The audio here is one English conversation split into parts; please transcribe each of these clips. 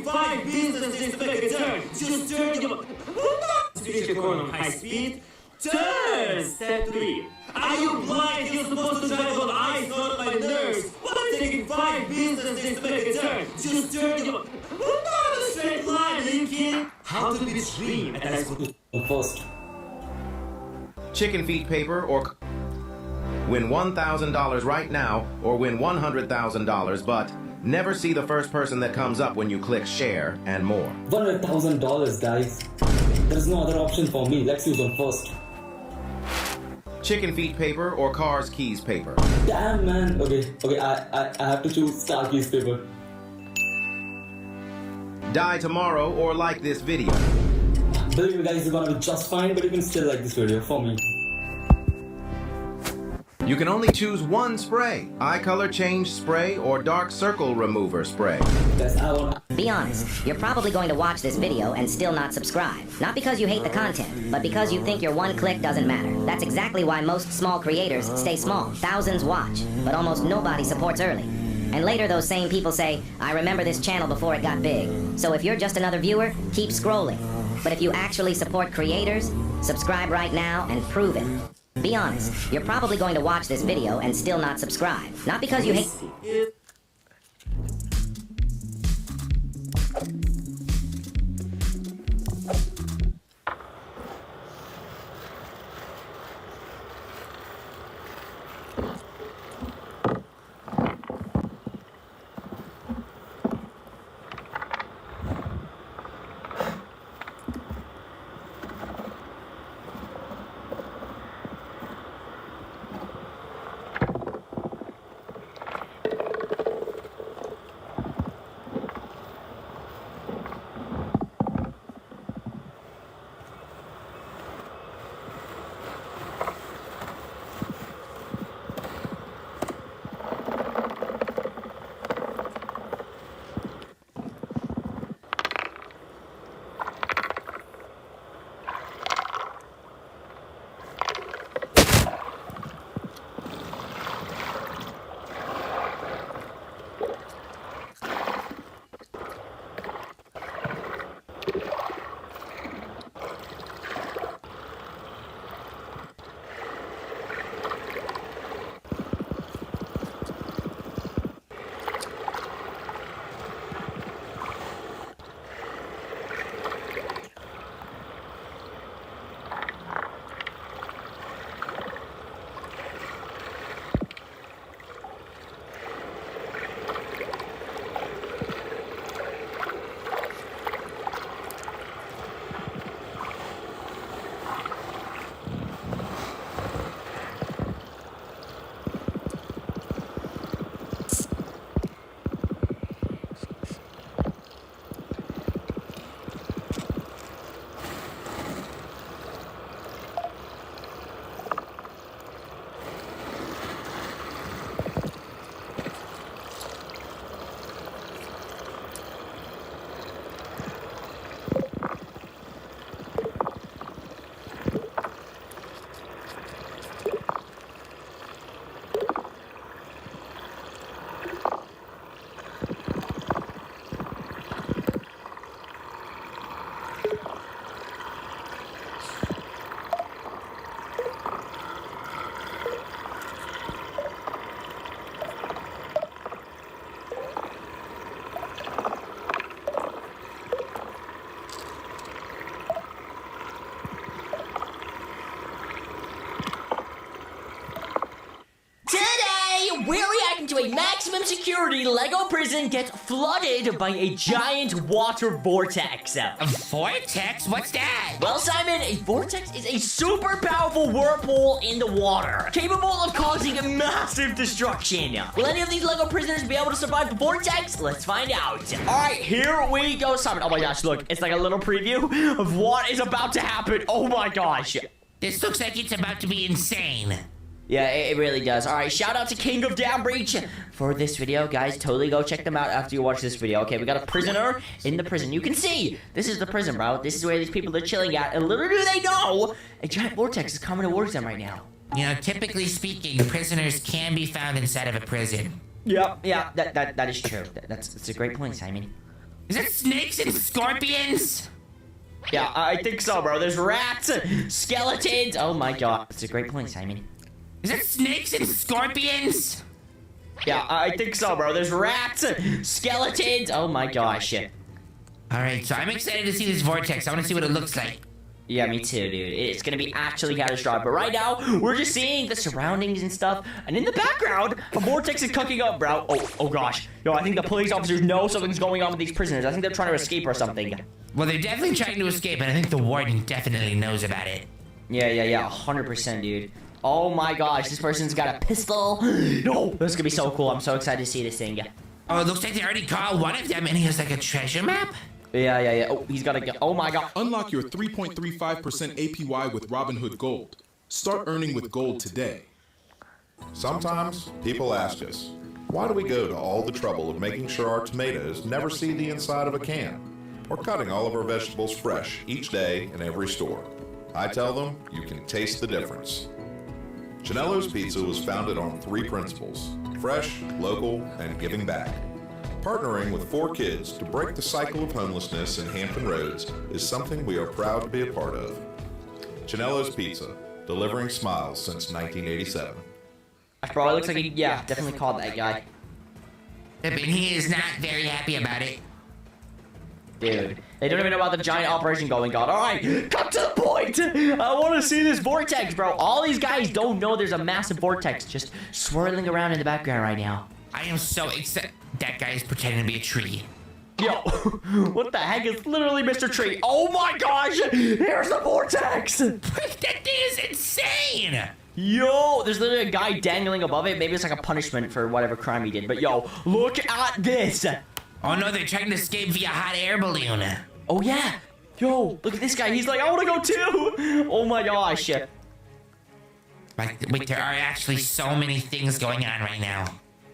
taking 5 businesses to make a turn. Just turn your... Switch your corner on high speed. Turn! Step 3. Are you blind? You're supposed to drive on ice, not by nerves. What are taking 5 businesses to make a turn? Just turn your... Not a straight line, Lincoln. How to be stream at high school. First. Chicken feet paper or... Win $1,000 right now or win $100,000, but never see the first person that comes up when you click share and more. $100,000, guys. There's no other option for me. Let's use on first. Chicken feet paper or cars keys paper. Damn, man. Okay, I have to choose star keys paper. Die tomorrow or like this video. Believe me, guys, you're gonna be just fine, but you can still like this video for me. You can only choose one spray. Eye color change spray or dark circle remover spray. Guys, I wanna... Be honest, you're probably going to watch this video and still not subscribe. Not because you hate the content, but because you think your one click doesn't matter. That's exactly why most small creators stay small. Thousands watch, but almost nobody supports early. And later those same people say, I remember this channel before it got big. So if you're just another viewer, keep scrolling. But if you actually support creators, subscribe right now and prove it. Be honest, you're probably going to watch this video and still not subscribe. Not because you hate... We're reacting to a maximum security Lego prison gets flooded by a giant water vortex. A vortex? What's that? Well, Simon, a vortex is a super powerful whirlpool in the water, capable of causing massive destruction. Will any of these Lego prisoners be able to survive the vortex? Let's find out. All right, here we go, Simon. Oh my gosh, look, it's like a little preview of what is about to happen. Oh my gosh. This looks like it's about to be insane. Yeah, it really does. All right, shout out to King of Down Breach for this video. Guys, totally go check them out after you watch this video. Okay, we got a prisoner in the prison. You can see, this is the prison, bro. This is where these people are chilling at. And little do they know, a giant vortex is coming towards them right now. You know, typically speaking, prisoners can be found inside of a prison. Yeah, that is true. That's a great point, Simon. Is that snakes and scorpions? Yeah, I think so, bro. There's rats, skeletons. Oh my god. That's a great point, Simon. Is that snakes and scorpions? Yeah, I think so, bro. There's rats, skeletons. Oh my gosh. Alright, so I'm excited to see this vortex. I want to see what it looks like. Yeah, me too, dude. It's gonna be actually catastrophic. But right now, we're just seeing the surroundings and stuff. And in the background, a vortex is cooking up, bro. Oh gosh. Yo, I think the police officers know something's going on with these prisoners. I think they're trying to escape or something. Well, they're definitely trying to escape, and I think the warden definitely knows about it. Yeah. 100%, dude. Oh my gosh, this person's got a pistol. No, this is gonna be so cool. I'm so excited to see this thing. Oh, it looks like they already caught one of them, and he has like a treasure map? Yeah. Oh, he's got a... Oh my god. Unlock your 3.35% APY with Robinhood Gold. Start earning with gold today. Sometimes people ask us, why do we go to all the trouble of making sure our tomatoes never see the inside of a can? Or cutting all of our vegetables fresh each day in every store? I tell them, you can taste the difference. Chanello's Pizza was founded on 3 principles: fresh, local, and giving back. Partnering with 4 kids to break the cycle of homelessness in Hampton Roads is something we are proud to be a part of. Chanello's Pizza, delivering smiles since 1987. Bro, it looks like he, yeah, definitely called that guy. But he is not very happy about it. Dude, they don't even know about the giant operation going on. Alright, cut to the point! I want to see this vortex, bro. All these guys don't know there's a massive vortex just swirling around in the background right now. I am so excited. That guy is pretending to be a tree. Yo, what the heck? It's literally Mr. Tree. Oh my gosh! Here's the vortex! That thing is insane! Yo, there's literally a guy dangling above it. Maybe it's like a punishment for whatever crime he did. But yo, look at this! Oh no, they're trying to escape via hot air balloon. Oh yeah! Yo, look at this guy. He's like, I want to go too! Oh my gosh. Wait, there are actually so many things going on right now.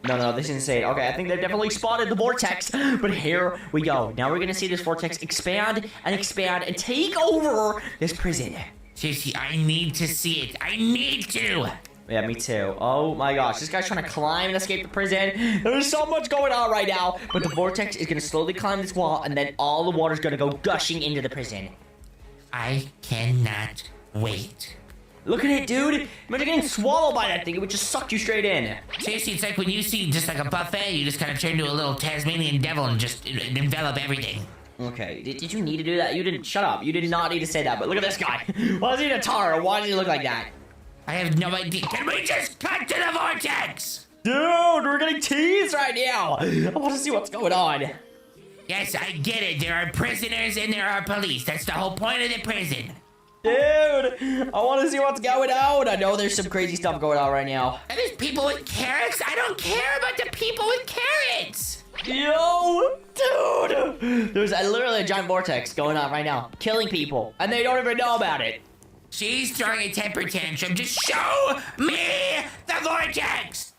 No, this is insane. Okay, I think they've definitely spotted the vortex, but here we go. Now we're gonna see this vortex expand and take over this prison. Seriously, I need to see it. I need to! Yeah, me too. Oh my gosh, this guy's trying to climb and escape the prison. There's so much going on right now, but the vortex is gonna slowly climb this wall, and then all the water's gonna go gushing into the prison. I cannot wait. Look at it, dude. Imagine getting swallowed by that thing. It would just suck you straight in. Seriously, it's like when you see just like a buffet, you just kind of turn into a little Tasmanian devil and just envelop everything. Okay, did you need to do that? You didn't. Shut up. You did not need to say that, but look at this guy. Why is he in a tar? Why does he look like that? I have no idea. Can we just cut to the vortex? Dude, we're getting teased right now. I want to see what's going on. Yes, I get it. There are prisoners and there are police. That's the whole point of the prison. Dude, I want to see what's going on. I know there's some crazy stuff going on right now. And there's people with carrots? I don't care about the people with carrots. Yo, dude. There's literally a giant vortex going on right now, killing people, and they don't even know about it. She's throwing a temper tantrum. Just show me the vortex.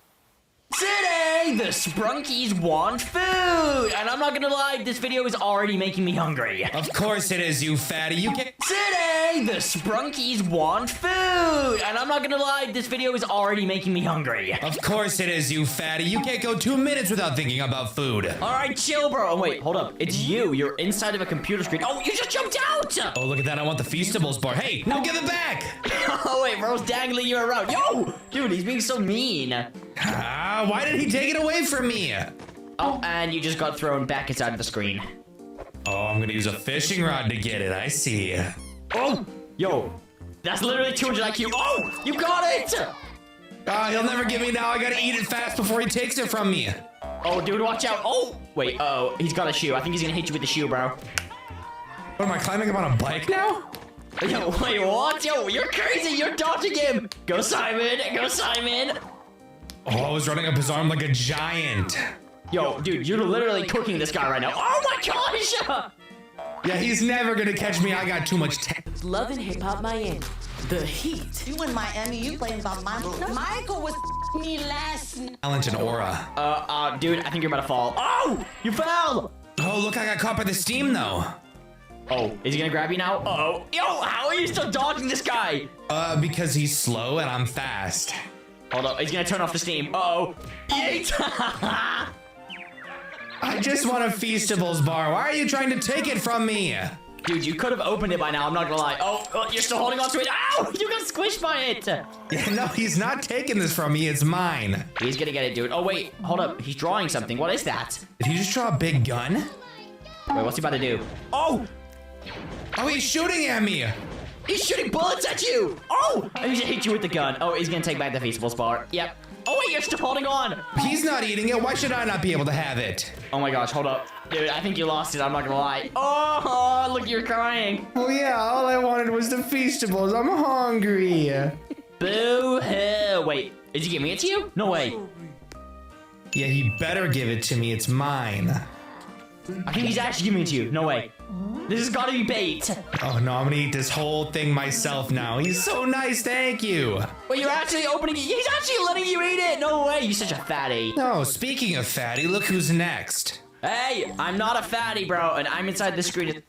Today, the Sprunkies want food! And I'm not gonna lie, this video is already making me hungry. Of course it is, you fatty. You can't. Today, the Sprunkies want food! And I'm not gonna lie, this video is already making me hungry. Of course it is, you fatty. You can't go 2 minutes without thinking about food. Alright, chill, bro. Oh, wait, hold up. It's you. You're inside of a computer screen. Oh, you just jumped out! Oh, look at that. I want the Feastables bar. Hey, now give it back! Oh, wait, bro's dangling you around. Yo! Dude, he's being so mean. Why did he take it away from me? Oh, and you just got thrown back inside of the screen. Oh, I'm gonna use a fishing rod to get it. I see. Oh! Yo! That's literally 200 IQ. Oh! You got it! He'll never get me now. I gotta eat it fast before he takes it from me. Oh, dude, watch out. Oh! Wait, oh, he's got a shoe. I think he's gonna hit you with the shoe, bro. What, am I climbing up on a bike now? Yo, wait, what? Yo, you're crazy. You're dodging him. Go, Simon. Go, Simon. Oh, I was running up his arm like a giant. Yo, dude, you're literally cooking this guy right now. Oh my gosh! Yeah, he's never gonna catch me. I got too much Love and Hip Hop Miami. The Heat. You in Miami, you playing about Michael was me last night. talent and aura. Dude, I think you're about to fall. Oh! You fell! Oh, look, I got caught by the steam, though. Oh, is he gonna grab you now? Uh-oh. Yo, how are you still dodging this guy? Because he's slow and I'm fast. Hold up, he's gonna turn off the steam. Uh-oh. Yeet! I I just want a Feastables bar. Why are you trying to take it from me? Dude, you could have opened it by now, I'm not gonna lie. Oh, you're still holding on to it. Ow! You got squished by it! Yeah, no, he's not taking this from me. It's mine. He's gonna get it, dude. Oh, wait. Hold up. He's drawing something. What is that? Did he just draw a big gun? Wait, what's he about to do? Oh! Oh, he's shooting at me. He's shooting bullets at you! Oh! He just hit you with the gun. Oh, he's gonna take back the Feastables bar. Yep. Oh, wait, you're still holding on! He's not eating it. Why should I not be able to have it? Oh my gosh, hold up. Dude, I think you lost it, I'm not gonna lie. Oh, look, you're crying. Well, yeah, all I wanted was the Feastables. I'm hungry. Boo-hoo. Wait, is he giving it to you? No way. Yeah, he better give it to me. It's mine. I think he's actually giving it to you. No way. This has gotta be bait. Oh no, I'm gonna eat this whole thing myself now. He's so nice, thank you. Wait, you're actually opening it? He's actually letting you eat it. No way, you're such a fatty. No, speaking of fatty, look who's next. Hey, I'm not a fatty, bro, and I'm inside the screen.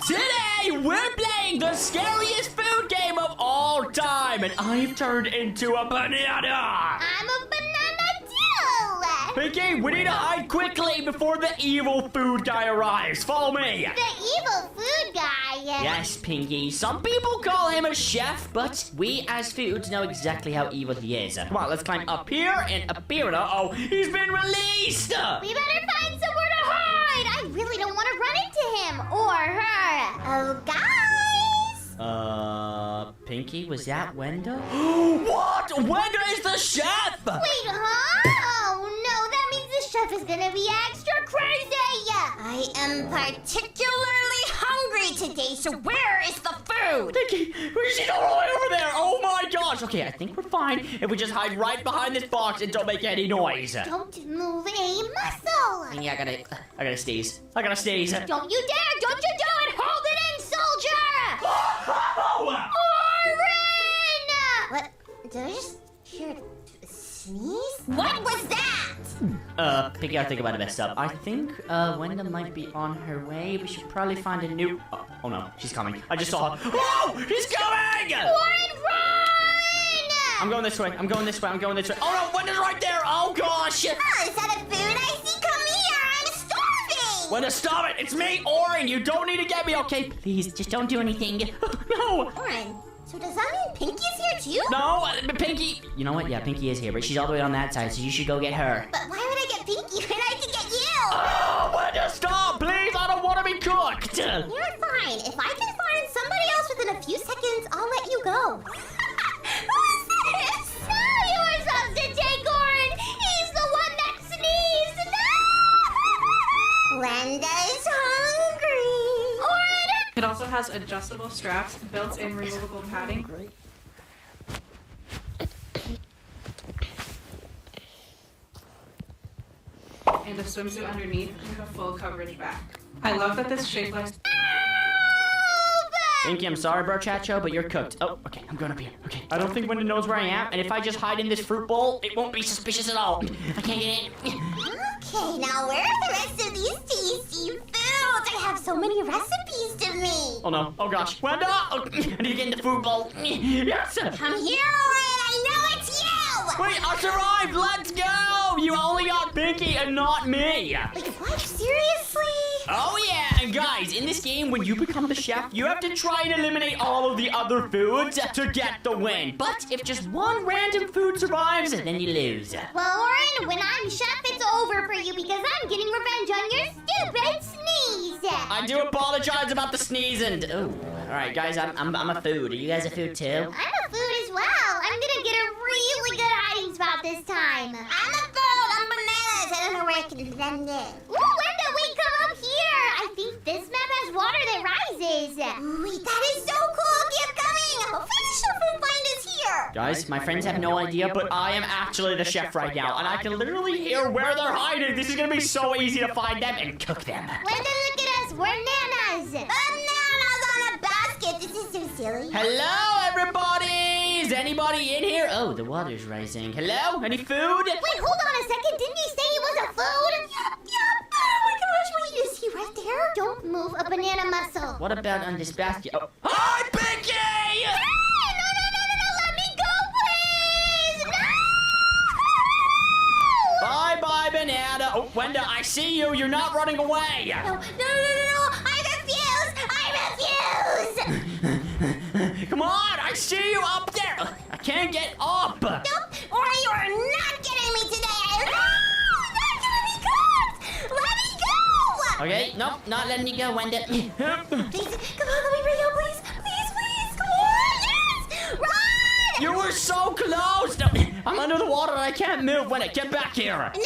Today, we're playing the scariest food game of all time, and I've turned into a banana. I'm a banana too. Pinky, we need to hide quickly before the evil food guy arrives. Follow me. The evil food guy. Yes, Pinky. Some people call him a chef, but we as foods know exactly how evil he is. Come on, let's climb up here and up here. Uh-oh, he's been released. We better find somewhere to hide. I really don't want to run into him or her. Oh, guys. Pinky, was that Wenda? What? Wenda is the chef! Wait, huh? Oh, no, that means the chef is gonna be extra crazy. I am particularly hungry today, so where is the food? Pinky, she's all the way over there. Oh my gosh. Okay, I think we're fine if we just hide right behind this box and don't make any noise. Don't move a muscle. Yeah, I gotta sneeze. I gotta sneeze. Don't you dare! Don't you do it! Hold it in, soldier! Oh! Orin! What? Did I just hear a sneeze? What was that? Pinky, I think I might have messed up. I think, Wenda might be on her way. We should probably find a new... Oh no, she's coming. I just saw her. Oh! She's coming! Orin, run! I'm going this way. I'm going this way. I'm going this way. Oh no, Wenda's right there! Oh gosh! Oh, is that a food I see? Come here! I'm starving! Wenda, stop it! It's me, Orin! You don't need to get me, okay? Please, just don't do anything. No! Orin, so does that mean Pinky's here too? No, Pinky... You know what? Yeah, Pinky is here, but she's all the way on that side, so you should go get her. But why would I get Pinky when I can get you? Oh, Wenda, stop! Please, I don't want to be cooked! You're fine. If I can find somebody else within a few seconds, I'll let you go. Who's this? No, you were supposed to take Orin. He's the one that sneezed. No! Wenda's hungry. Orin! It also has adjustable straps, built-in removable padding. And a swimsuit underneath with a full coverage back. I love that this shape looks... Pinky, I'm sorry, bro, Chacho, but you're cooked. Oh, okay, I'm going up here. Okay, I don't think Wenda knows where I am, and if I just hide in this fruit bowl, it won't be suspicious at all. I can't get in. Okay, now where are the rest of these tasty foods? I have so many recipes to make. Oh no, oh gosh. Wenda! Oh, I need to get in the food bowl. Yes! Come here, Orin, I know it's you! Wait, I survived! Let's go! You only got Pinky and not me! Like, what? Seriously? Oh yeah, and guys, in this game, when you become the chef, you have to try and eliminate all of the other foods to get the win. But if just one random food survives, then you lose. Well, Orin, when I'm chef, it's over for you because I'm getting revenge on your stupid sneeze. I do apologize about the sneeze and... Oh, alright guys, I'm a food. Are you guys a food too? I'm a food as well. I'm gonna get a really good hiding spot this time. I'm a food. I'm bananas. I don't know where I can send it. Ooh, Wenda, wait, come up here. I think this map has water that rises. Ooh, wait, that is so cool. Keep coming. Hopefully the chef will find us here. Guys, my friends have no idea, but I am actually the chef right now, and I can literally hear where they're hiding. This is gonna be so easy to find them and cook them. Wenda, look at us. We're nanas. Bananas on a basket. This is so silly. Hello, everybody! Is anybody in here? Oh, the water's rising. Hello? Any food? Wait, hold on a second. Didn't you say it was a food? Yup. Oh my gosh, wait, you see right there? Don't move a banana muscle. What about on this basket? Oh. Hi, Pinky! Hey, no, let me go, please! No! Bye-bye, banana. Oh, Wenda, I see you. You're not running away. No. I refuse. Come on, I see you up there. I can't get up. Nope. Or you are not getting me today. No, not gonna be caught. Let me go. Okay, nope, not letting you go, Wenda. Please, come on, let me bring you, please. Please, come on. Yes, run. You were so close. No, I'm under the water and I can't move. Wenda, get back here. Never.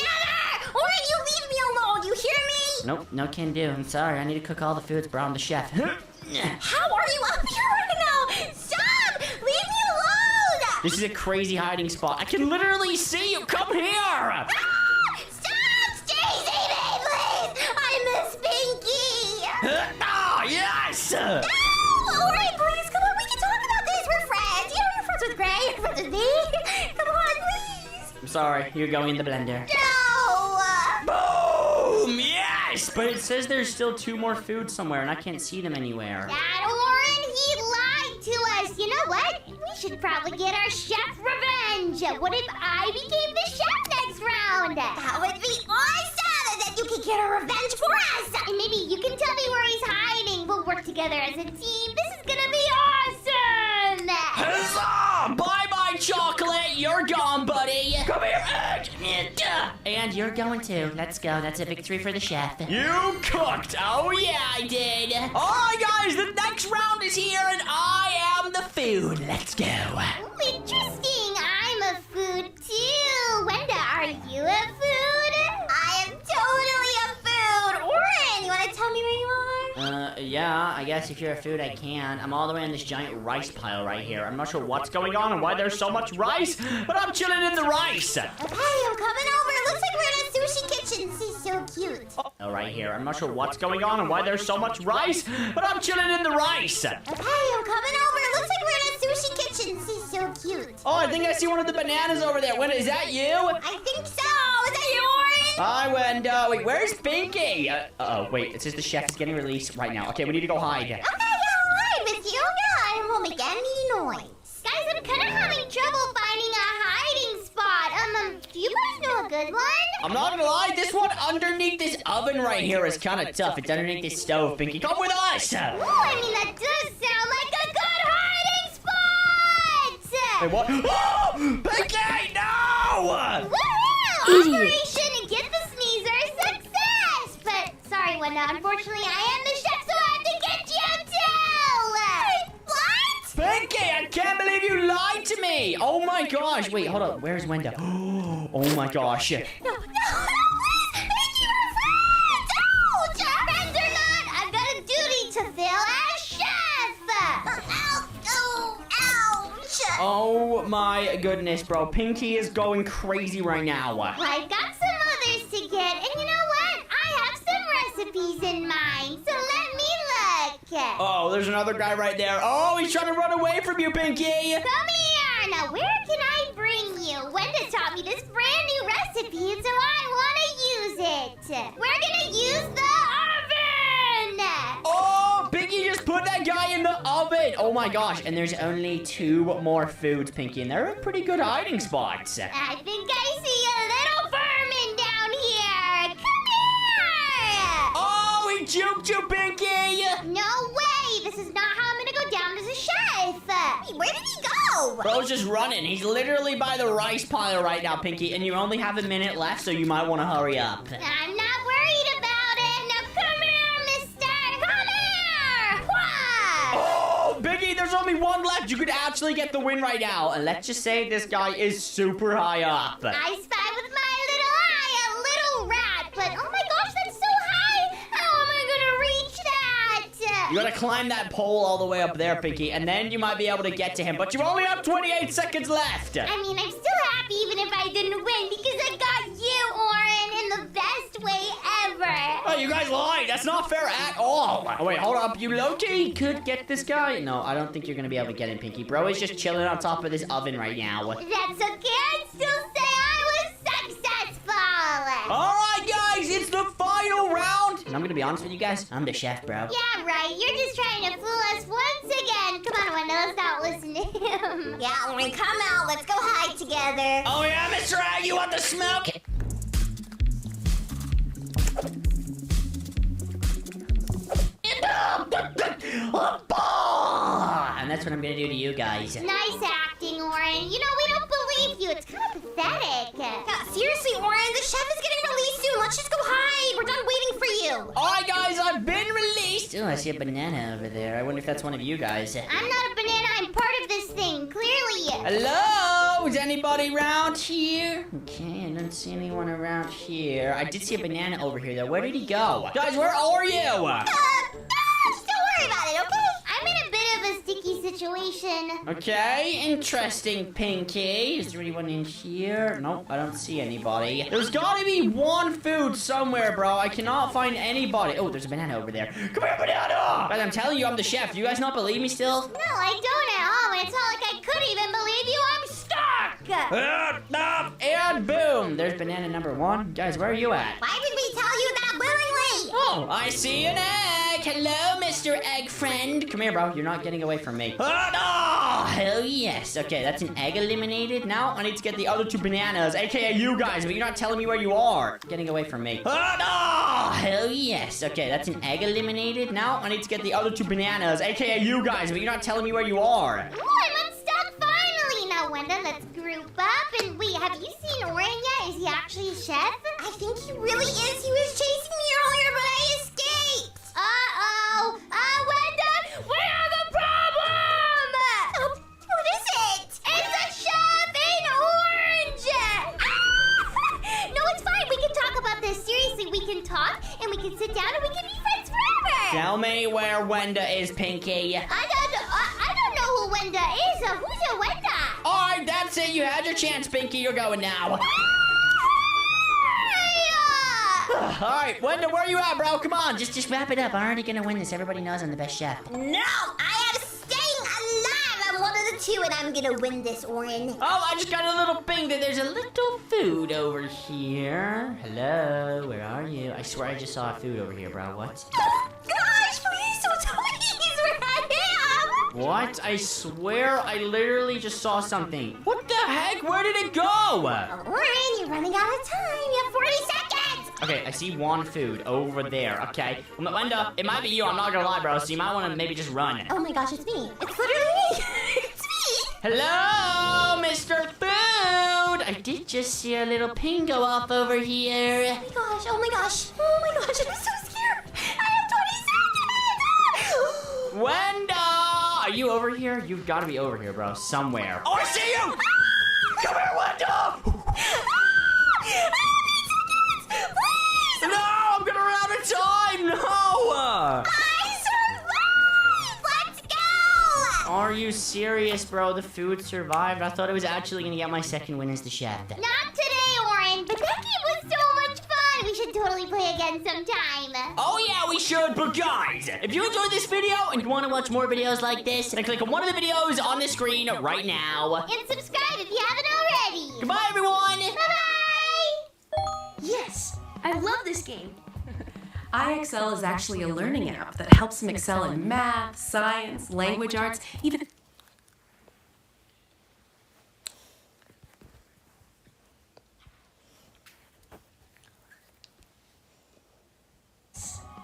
Or you leave me alone. You hear me? Nope, no can do. I'm sorry. I need to cook all the foods, bro. I'm the chef. How are you up here right now? Stop! Leave me alone! This is a crazy hiding spot. I can literally see you. Come here. Ah! Stop! Stay me, please! I miss Pinky! Oh, yes! No! Alright, please, come on, we can talk about this. We're friends. You know, you're friends with Gray, you're friends with me. Come on, please. I'm sorry. You're going in the blender. No! Boom! Yes! But it says there's still 2 more foods somewhere and I can't see them anywhere. Dad Warren, he lied to us. You know what? We should probably get our chef revenge. What if I became the chef next round? That would be awesome! Then you could get a revenge for us! And maybe you can tell me where he's hiding. We'll work together as a team. This is gonna be awesome! Huzzah! Bye-bye, chocolate! You're gone, buddy! Come here! And you're going too. Let's go. That's a victory for the chef. You cooked! Oh yeah, I did! Alright guys, the next round is here and I am the food. Let's go. Ooh, interesting. I'm a food too. Wenda, are you a food? I am totally a food. Oren, you want to tell me where you are? Yeah, I guess if you're a food, I can. I'm all the way on this giant rice pile right here. I'm not sure what's going on and why there's so much rice, but I'm chilling in the rice. Okay, I'm coming over. It looks like we're in a sushi kitchen. This is so cute. Oh, right here. I'm not sure what's going on and why there's so much rice, but I'm chilling in the rice. Okay, I'm coming over. It looks like we're in a sushi kitchen. This is so cute. Oh, I think I see one of the bananas over there. Wait, is that you? I think so. Is that you, Oren? Hi, Wenda. Wait, where's Pinky? Uh-oh, wait. It says the chef is getting released right now. Okay, we need to go hide. Okay, yeah, I'll hide with you. Yeah, I won't make any noise. Guys, I'm kind of having trouble finding a hiding spot. Do you guys know a good one? I'm not gonna lie, this one underneath this oven right here is kind of tough. It's underneath this stove, Pinky. Come with us! Ooh, I mean, that does sound like a good hiding spot! Wait, what? Oh! Pinky, no! Woohoo! Operation Get the Sneezer success! But, sorry, Wenda, unfortunately, I am the chef, so I have to get you too! What? Pinky, I can't believe you lied to me! Oh my gosh, wait, hold up, where's Wenda? Oh my gosh. No, please! Thank you, we're friends! Ouch! Friends or not, I've got a duty to fill as chef! Ouch! Oh my goodness, bro. Pinky is going crazy right now. Well, I've got some others to get, and you know what? I have some recipes in mind, so let me look. Oh, there's another guy right there. Oh, he's trying to run away from you, Pinky! Come here! Now, where can I bring you? Wenda taught me this brand new recipe, so I want to use it. We're gonna use the oven! Oh, Pinky just put that guy in the oven! Oh my gosh, and there's only 2 more foods, Pinky, and they're in pretty good hiding spots. I think I see a little vermin down here! Come here! Oh, he juked you, Pinky! No way! This is not how I'm gonna go down as a chef! Where did he go? Bro's just running. He's literally by the rice pile right now, Pinky, and you only have a minute left, so you might want to hurry up. I'm not worried about it! Now come here, mister! Come here! What? Oh, Pinky, there's only 1 left. You could actually get the win right now, and let's just say this guy is super high up. I spy with my little eye a little rat, but oh my gosh, that's so high! How am I gonna reach that? You gotta climb that pole all the way up there, Pinky, and then you might be able to get to him, but you only have 28 seconds left! I mean, I'm still happy even if I didn't win, because I got you, Oren, in the best way ever! Oh, you guys lied! That's not fair at all! Oh, wait, hold up. You low-key could get this guy? No, I don't think you're gonna be able to get him, Pinky. Bro is just chilling on top of this oven right now. That's okay, I'd still say I was successful! Alright, guys, it's the final round! And I'm gonna be honest with you guys, I'm the chef, bro. Yeah, right. You're just trying to fool us once again. Come on, Wenda, let's not listen to him. Yeah, Oren, come out. Let's go hide together. Oh yeah, Mr. Ag, you want the smoke? And that's what I'm gonna do to you guys. Nice acting, Oren. You know, we don't believe you. It's kind of pathetic. Yeah, seriously, Oren, the chef is getting released soon. Let's just go hide. We're done waiting for you. Alright, guys, I've been released. Oh, I see a banana over there. I wonder if that's one of you guys. I'm not a banana. I'm part of this thing, clearly. Hello? Is anybody around here? Okay, I don't see anyone around here. I did see a banana over here, though. Where did he go? Guys, where are you? Just don't worry about it, okay? I'm in a bit of a sticky situation. Okay, interesting, Pinky. Is there anyone in here? Nope, I don't see anybody. There's gotta be one food somewhere, bro. I cannot find anybody. Oh, there's a banana over there. Come here, banana! Guys, I'm telling you, I'm the chef. Do you guys not believe me still? No, I don't at all. And it's not like I could even believe you. I'm stuck. And boom! There's banana number 1. Guys, where are you at? Why did we tell you that willingly? Oh, I see an egg. Hello, Mr. Egg Friend. Come here, bro. You're not getting away from me. Oh, no! Hell yes. Okay, that's an egg eliminated. Now I need to get the other 2 bananas, aka you guys, but you're not telling me where you are. Getting away from me. Oh, no! Hell yes. Okay, that's an egg eliminated. Now I need to get the other 2 bananas, aka you guys, but you're not telling me where you are. Oh, I'm unstuck finally. Now, Wenda, let's group up. And wait, have you seen Oren yet? Is he actually a chef? I think he really is. He was chasing me earlier, but I escaped. Uh-oh. Wenda, we have a problem! What is it? It's a chef in orange! No, it's fine. We can talk about this. Seriously, we can talk, and we can sit down, and we can be friends forever! Tell me where Wenda is, Pinky. I don't know who Wenda is. Who's a Wenda? Alright, that's it. You had your chance, Pinky. You're going now. Alright, Wenda, where are you at, bro? Come on, just wrap it up. I'm already gonna win this. Everybody knows I'm the best chef. No, I am staying alive. I'm one of the 2, and I'm gonna win this, Oren. Oh, I just got a little ping that there's a little food over here. Hello, where are you? I swear I just saw food over here, bro. What? Gosh, please don't tell me he's where I am. What? I swear I literally just saw something. What the heck? Where did it go? Oren, you're running out of time. You have 40 seconds. Okay, I see one food over there, okay? Wenda, it might be you, I'm not gonna lie, bro, so you might want to maybe just run. Oh my gosh, it's me. It's literally me. It's me. Hello, Mr. Food! I did just see a little ping go off over here. Oh my gosh, I'm so scared. I have 20 seconds. Wenda! Are you over here? You've got to be over here, bro, somewhere. Oh, I see you! Come here, Wenda! No, I'm gonna run out of time! No! I survived! Let's go! Are you serious, bro? The food survived? I thought I was actually gonna get my second win as the chef. Not today, Oren, but that game was so much fun. We should totally play again sometime. Oh yeah, we should, but guys, if you enjoyed this video and you want to watch more videos like this, then click on one of the videos on the screen right now. And subscribe if you haven't already. Goodbye, everyone! Bye-bye! Yes, I love this game. iExcel is actually a learning app that helps them excel in math, science, language arts, even...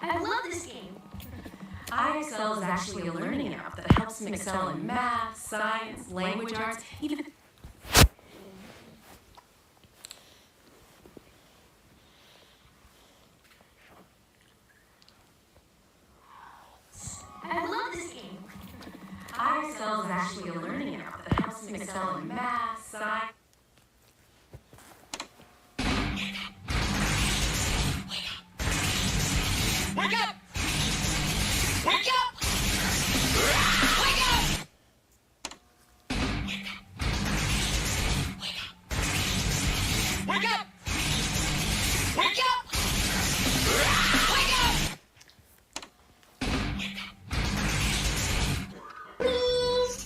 I love this game. iExcel is actually a learning app that helps them excel in math, science, language arts, even... I love this game. iExcel is actually a learning app that helps them excel in math, science... Wake up! Wake up! Wake up! Wake up! Wake up! Wake up!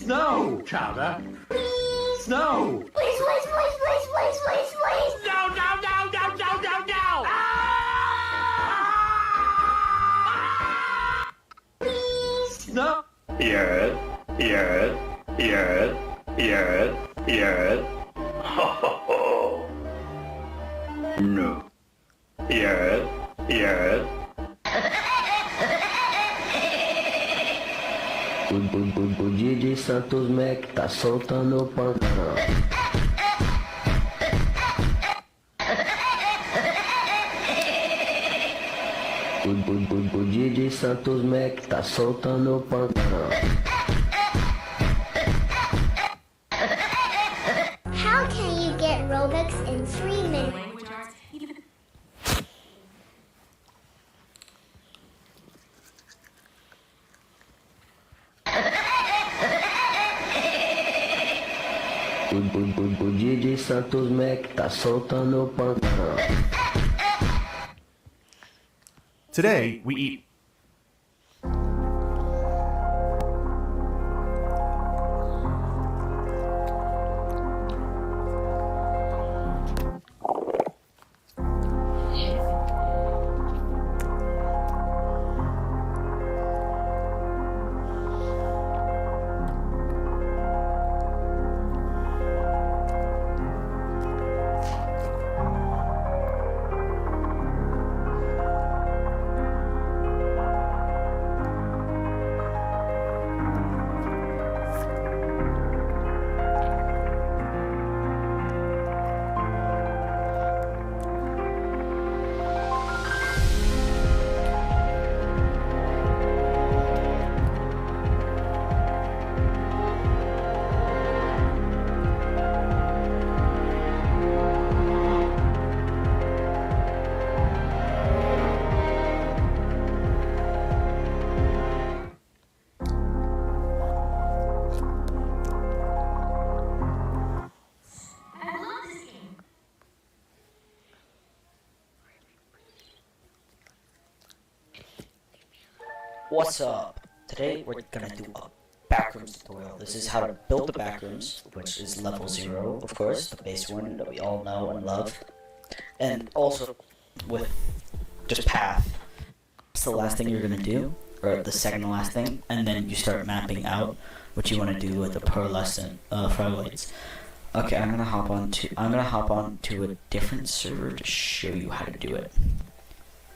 No, Chowder. No. Please. No, no, no, no, no, no, no! No. Yes. Ho ho ho. No. Yes. O DJ Santos Mac tá soltando o pancão. O DJ Santos Mac tá soltando o pancão. How can you get Robux in 3 minutes? O DJ Santos Mac tá soltando o pancão. Today, we eat. What's up? Today we're gonna do a backrooms tutorial. This is how to build the backrooms, which is level 0, of course, the base one that we all know and love. And also with just path. It's the last thing you're gonna do, or the second to last thing, and then you start mapping out what you want to do with the pearlescent fragments. Okay, I'm gonna hop on to a different server to show you how to do it.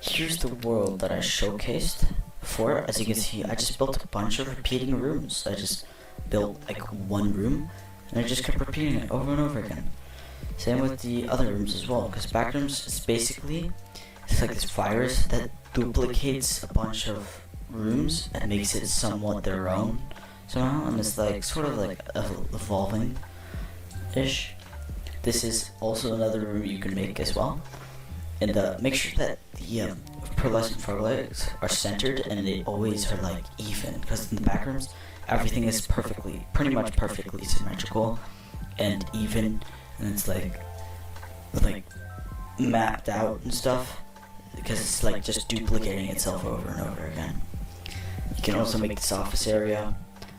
Here's the world that I showcased before. As you can see, I just built a bunch of repeating rooms. I just built like one room, and I just kept repeating it over and over again. Same with the other rooms as well, because backrooms is basically, it's like this virus that duplicates a bunch of rooms and makes it somewhat their own somehow, and it's like sort of like evolving-ish. This is also another room you can make as well. And make sure that the pearlescent frog legs are centered and they always are like even, because in the backrooms everything is pretty much perfectly symmetrical and even, and it's like mapped out and stuff, because it's like just duplicating itself over and over again. You can also make this office area.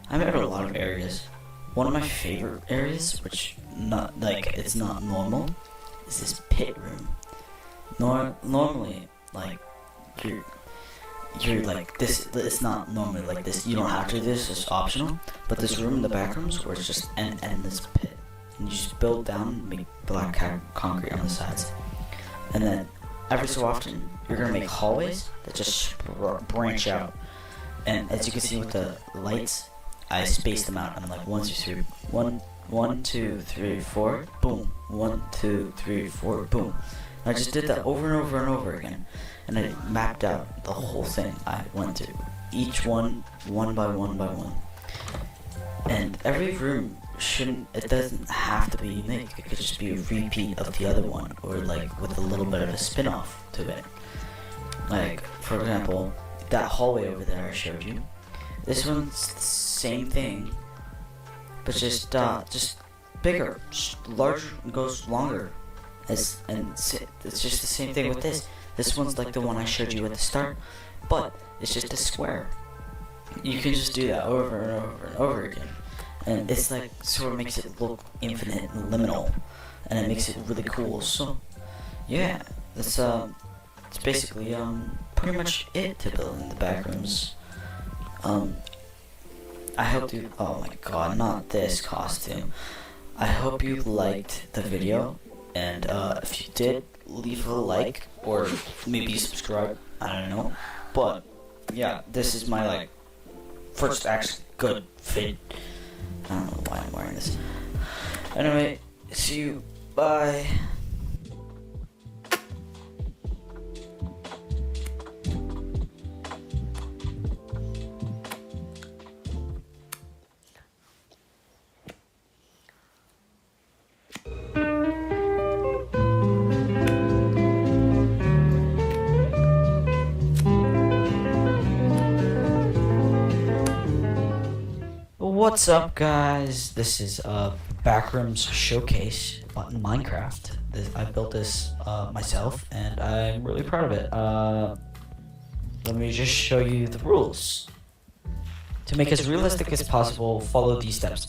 I made a lot of areas. One of my favorite areas, which it's not normal, is this pit room. Normally, like, you're like this. It's not normally like this. You don't have to do this. It's optional. But this room in the back rooms, where it's just an endless pit, and you just build down, and make black concrete on the sides, and then every so often you're gonna make hallways that just branch out. And as you can see with the lights, I spaced them out. I'm like 1, 2, 3, 1, 2, 3, 4, boom. 1, 2, 3, 4, boom. I just did that over and over and over again, and I mapped out the whole thing. I went to each one by one by one, and every room doesn't have to be unique. It could just be a repeat of the other one, or like with a little bit of a spin-off to it. Like, for example, that hallway over there I showed you. This one's the same thing, but just bigger, larger, and goes longer. And it's just the same thing with this. This one's like the one I showed you at the start, but it's just a square. You can just do that over and over and over again, and it's like sort of makes it look infinite and liminal, and it makes it really cool. So yeah, it's basically pretty much it to build in the backrooms. I hope you. Oh my god, not this costume. I hope you liked the video. And if you did, leave a like, or maybe subscribe, I don't know. But yeah, this is my first actually good fit. I don't know why I'm wearing this. Anyway, see you. Bye. What's up, guys? This is Backrooms Showcase in Minecraft. I built this myself, and I'm really proud of it. Let me just show you the rules. To make as realistic as possible, follow these steps.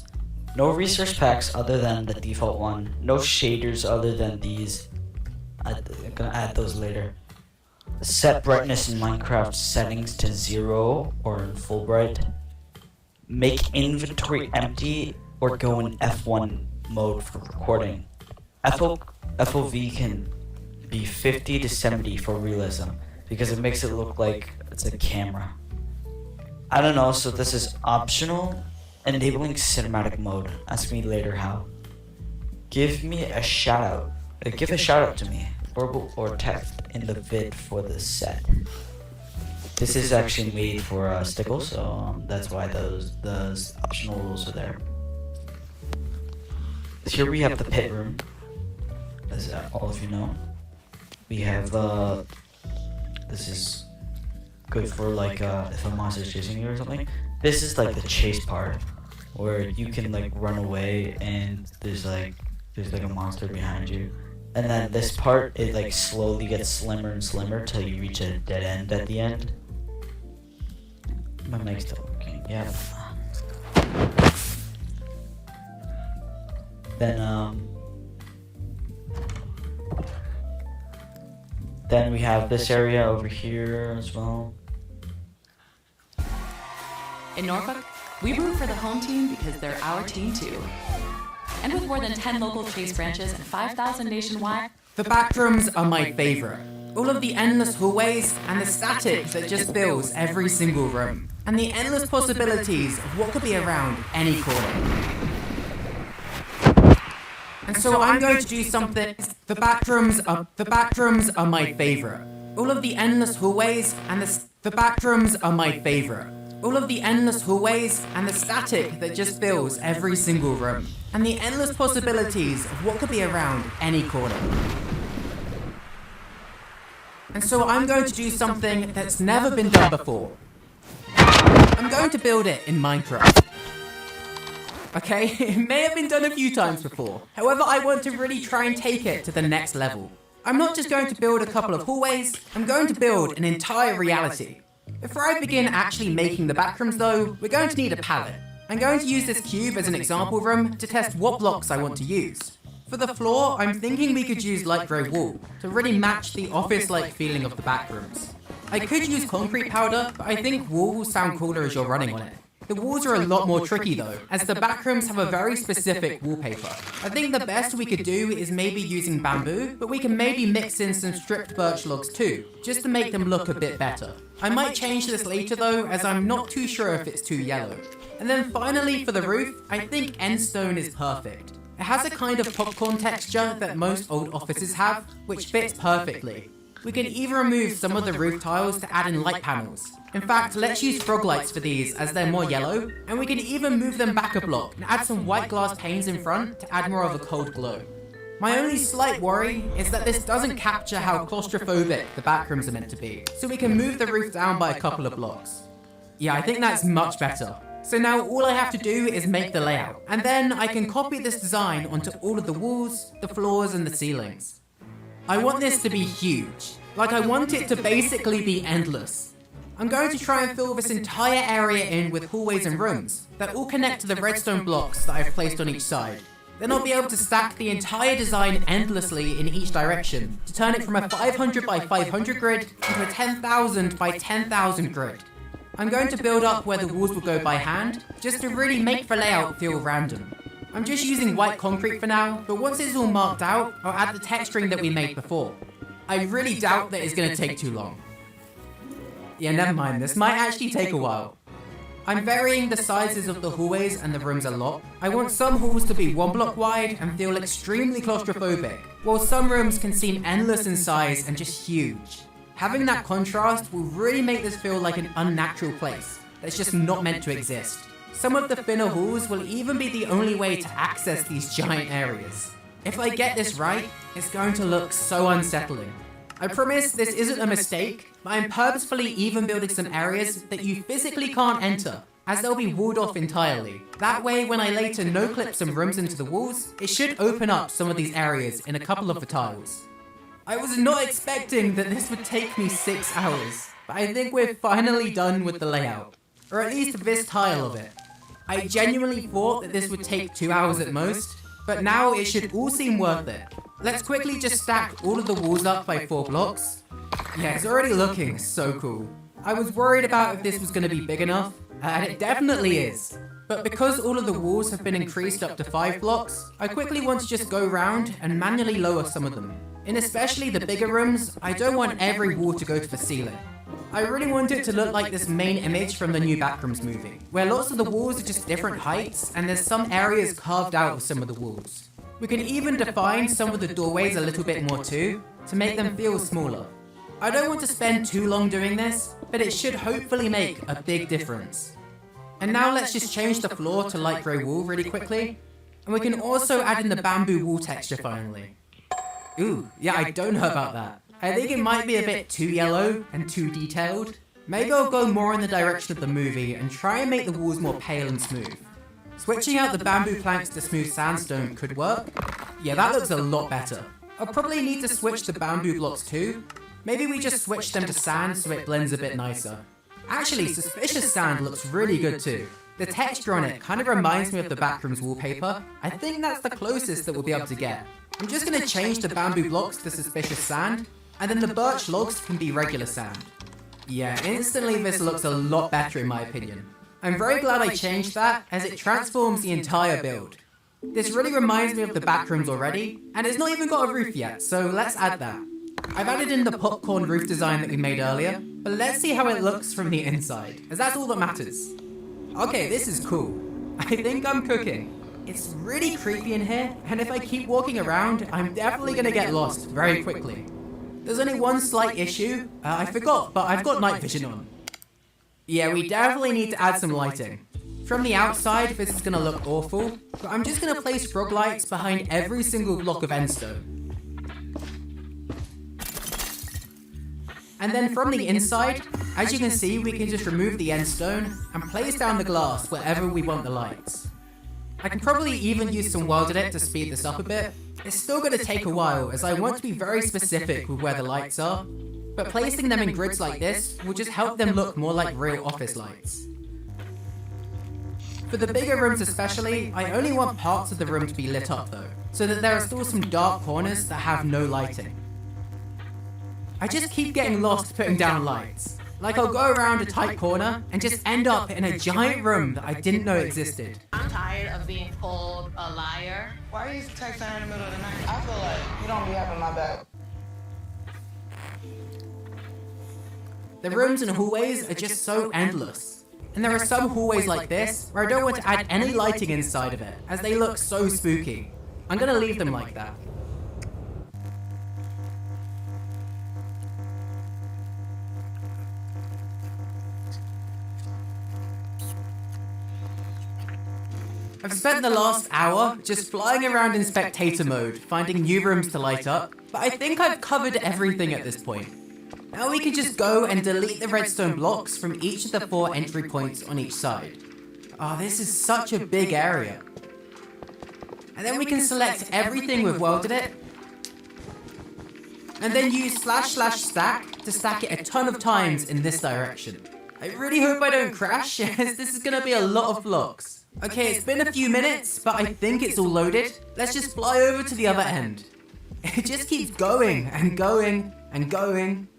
No resource packs other than the default one. No shaders other than these. I'm gonna add those later. Set brightness in Minecraft settings to 0 or in full bright. Make inventory empty or go in F1 mode for recording. FOV can be 50 to 70 for realism because it makes it look like it's a camera. I don't know, so this is optional. Enabling cinematic mode. Ask me later how. Give me a shout out. Give a shout out to me, verbal or text, in the vid for the set. This is actually made for Stickle, so that's why those optional rules are there. Here we have the pit room, as all of you know. We have this is good for like if a monster's chasing you or something. This is like the chase part, where you can like run away and there's like a monster behind you. And then this part, it like slowly gets slimmer and slimmer till you reach a dead end at the end. My mic's still working, yeah. Then we have this area over here as well. In Norfolk, we root for the home team because they're our team too. And with more than 10 local chase branches and 5,000 nationwide, the backrooms are my favorite. All of the endless hallways and the static that just fills every single room. And the endless possibilities of what could be around any corner. And so I'm going to do something. The backrooms are my favorite. All of the endless hallways and the backrooms are my favorite. All of the endless hallways and the static that just fills every single room. And the endless possibilities of what could be around any corner. And so I'm going to do something that's never been done before. I'm going to build it in Minecraft. Okay, it may have been done a few times before. However, I want to really try and take it to the next level. I'm not just going to build a couple of hallways, I'm going to build an entire reality. Before I begin actually making the backrooms though, we're going to need a palette. I'm going to use this cube as an example room to test what blocks I want to use. For the floor, I'm thinking we could use light grey wool to really match the office-like feeling of the backrooms. I could use concrete powder, but I think wool will sound cooler as you're running on it. The walls are a lot more tricky though, as the backrooms have a very specific wallpaper. I think the best we could do is maybe using bamboo, but we can maybe mix in some stripped birch logs too, just to make them look a bit better. I might change this later though, as I'm not too sure if it's too yellow. And then finally for the roof, I think end stone is perfect. It has a kind of popcorn texture that most old offices have, which fits perfectly. We can even remove some of the roof tiles to add in light panels. In fact, let's use frog lights for these as they're more yellow, and we can even move them back a block and add some white glass panes in front to add more of a cold glow. My only slight worry is that this doesn't capture how claustrophobic the backrooms are meant to be, so we can move the roof down by a couple of blocks. Yeah, I think that's much better. So now all I have to do is make the layout, and then I can copy this design onto all of the walls, the floors, and the ceilings. I want this to be huge. Like, I want it to basically be endless. I'm going to try and fill this entire area in with hallways and rooms that all connect to the redstone blocks that I've placed on each side. Then I'll be able to stack the entire design endlessly in each direction to turn it from a 500 by 500 grid into a 10,000 by 10,000 grid. I'm going to build up where the walls will go by hand, just to really make the layout feel random. I'm just using white concrete for now, but once it's all marked out, I'll add the texturing that we made before. I really doubt that it's going to take too long. Yeah, never mind, this might actually take a while. I'm varying the sizes of the hallways and the rooms a lot. I want some halls to be 1 block wide and feel extremely claustrophobic, while some rooms can seem endless in size and just huge. Having that contrast will really make this feel like an unnatural place that's just not meant to exist. Some of the thinner halls will even be the only way to access these giant areas. If I get this right, it's going to look so unsettling. I promise this isn't a mistake, but I'm purposefully even building some areas that you physically can't enter, as they'll be walled off entirely. That way, when I later no-clip some rooms into the walls, it should open up some of these areas in a couple of the tiles. I was not expecting that this would take me 6 hours, but I think we're finally done with the layout. Or at least this tile of it. I genuinely thought that this would take 2 hours at most, but now it should all seem worth it. Let's quickly just stack all of the walls up by 4 blocks. Yeah, it's already looking so cool. I was worried about if this was going to be big enough, and it definitely is. But because all of the walls have been increased up to 5 blocks, I quickly want to just go around and manually lower some of them. In especially the bigger rooms, I don't want every wall to go to the ceiling. I really want it to look like this main image from the new Backrooms movie, where lots of the walls are just different heights and there's some areas carved out of some of the walls. We can even define some of the doorways a little bit more too, to make them feel smaller. I don't want to spend too long doing this, but it should hopefully make a big difference. And now let's just change the floor to light grey wool really quickly, and we can also add in the bamboo wool texture finally. Ooh, yeah, I don't know about that. I think it might be a bit too yellow and too detailed. Maybe I'll go more in the direction of the movie and try and make the walls more pale and smooth. Switching out the bamboo planks to smooth sandstone could work. Yeah, that looks a lot better. I'll probably need to switch the bamboo blocks too. Maybe we just switch them to sand so it blends a bit nicer. Actually, suspicious sand looks really good too. The texture on it kind of reminds me of the Backrooms wallpaper. I think that's the closest that we'll be able to get. I'm just going to change the bamboo blocks to suspicious sand, and then the birch logs can be regular sand. Yeah, instantly this looks a lot better in my opinion. I'm very glad I changed that, as it transforms the entire build. This really reminds me of the Backrooms already, and it's not even got a roof yet, so let's add that. I've added in the popcorn roof design that we made earlier, but let's see how it looks from the inside, as that's all that matters. Okay, this is cool. I think I'm cooking. It's really creepy in here, and if I keep walking around, I'm definitely gonna get lost very quickly. There's only one slight issue. I forgot, but I've got night vision on. Yeah, we definitely need to add some lighting. From the outside, this is gonna look awful, but I'm just gonna place frog lights behind every single block of endstone. And then from the inside, as you can see, we can just remove the endstone and place down the glass wherever we want the lights. I can probably even use some Wild Edit to speed this up a bit. It's still going to take a while, as I want to be very specific with where the lights are, but placing them in grids like this will just help them look more like real office lights. For the bigger rooms especially, I only want parts of the room to be lit up though, so that there are still some dark corners that have no lighting. I just keep getting lost putting down lights. Like I'll go around a tight corner and just end up in a giant room that I didn't know existed. I'm tired of being called a liar. Why are you texting in the middle of the night? I feel like you don't be having my back. The rooms and hallways are just so endless. And there are some hallways like this where I don't want to add any lighting inside of it, as they look so spooky. I'm gonna leave them like that. I've spent the last hour just flying around in spectator mode, finding new rooms to light up, but I think I've covered everything at this point. Now we can just go and delete the redstone blocks from each of the 4 entry points on each side. Oh, this is such a big area. And then we can select everything with Wild Edit, and then use //stack to stack it a ton of times in this direction. I really hope I don't crash, as this is gonna be a lot of blocks. Okay, it's been a few minutes, but I think it's all loaded. Let's just fly over to the other end. It just keeps going and going and going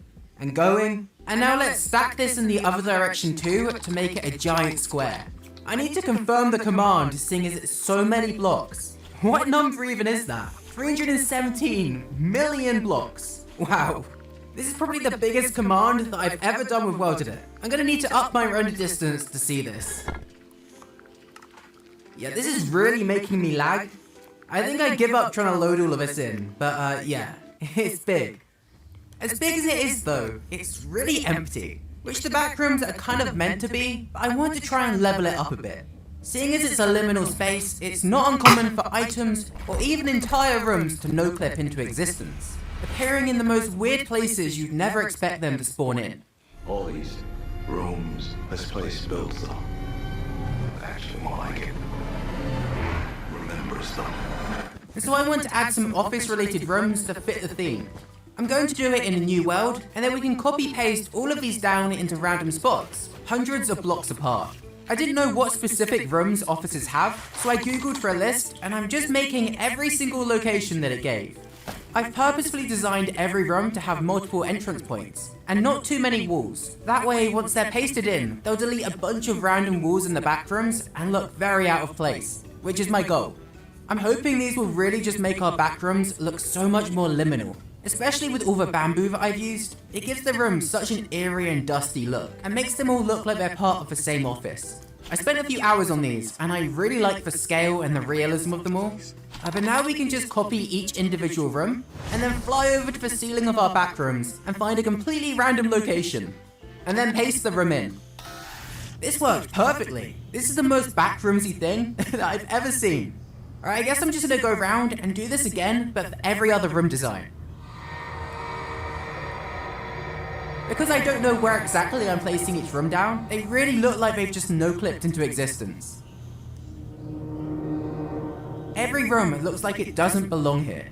and going. And now let's stack this in the other direction too to make it a giant square. I need to confirm the command, seeing as it's so many blocks. What number even is that? 317 million blocks. Wow. This is probably the biggest command that I've ever done with World Edit. I'm gonna need to up my render distance to see this. Yeah, this is really making me lag. I think I give up trying to load all of this in, but yeah, it's big. As big as it is though, it's really empty, which the back rooms are kind of meant to be, but I want to try and level it up a bit. Seeing as it's a liminal space, it's not uncommon for items or even entire rooms to no-clip into existence, appearing in the most weird places you'd never expect them to spawn in. All these rooms, this place builds them. Actually, more like it remembers them. And so I want to add some office-related rooms to fit the theme. I'm going to do it in a new world, and then we can copy-paste all of these down into random spots, hundreds of blocks apart. I didn't know what specific rooms offices have, so I googled for a list, and I'm just making every single location that it gave. I've purposefully designed every room to have multiple entrance points, and not too many walls. That way, once they're pasted in, they'll delete a bunch of random walls in the back rooms and look very out of place, which is my goal. I'm hoping these will really just make our back rooms look so much more liminal. Especially with all the bamboo that I've used, it gives the rooms such an eerie and dusty look, and makes them all look like they're part of the same office. I spent a few hours on these, and I really like the scale and the realism of them all. But now we can just copy each individual room, and then fly over to the ceiling of our back rooms, and find a completely random location, and then paste the room in. This worked perfectly. This is the most backroomsy thing that I've ever seen. Alright, I guess I'm just gonna go around and do this again, but for every other room design. Because I don't know where exactly I'm placing each room down, they really look like they've just no-clipped into existence. Every room looks like it doesn't belong here.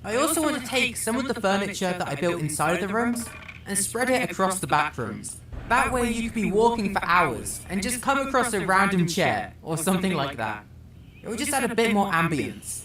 I also want to take some of the furniture that I built inside of the rooms and spread it across the back rooms. That way you could be walking for hours and just come across a random chair or something like that. It will just add a bit more ambience.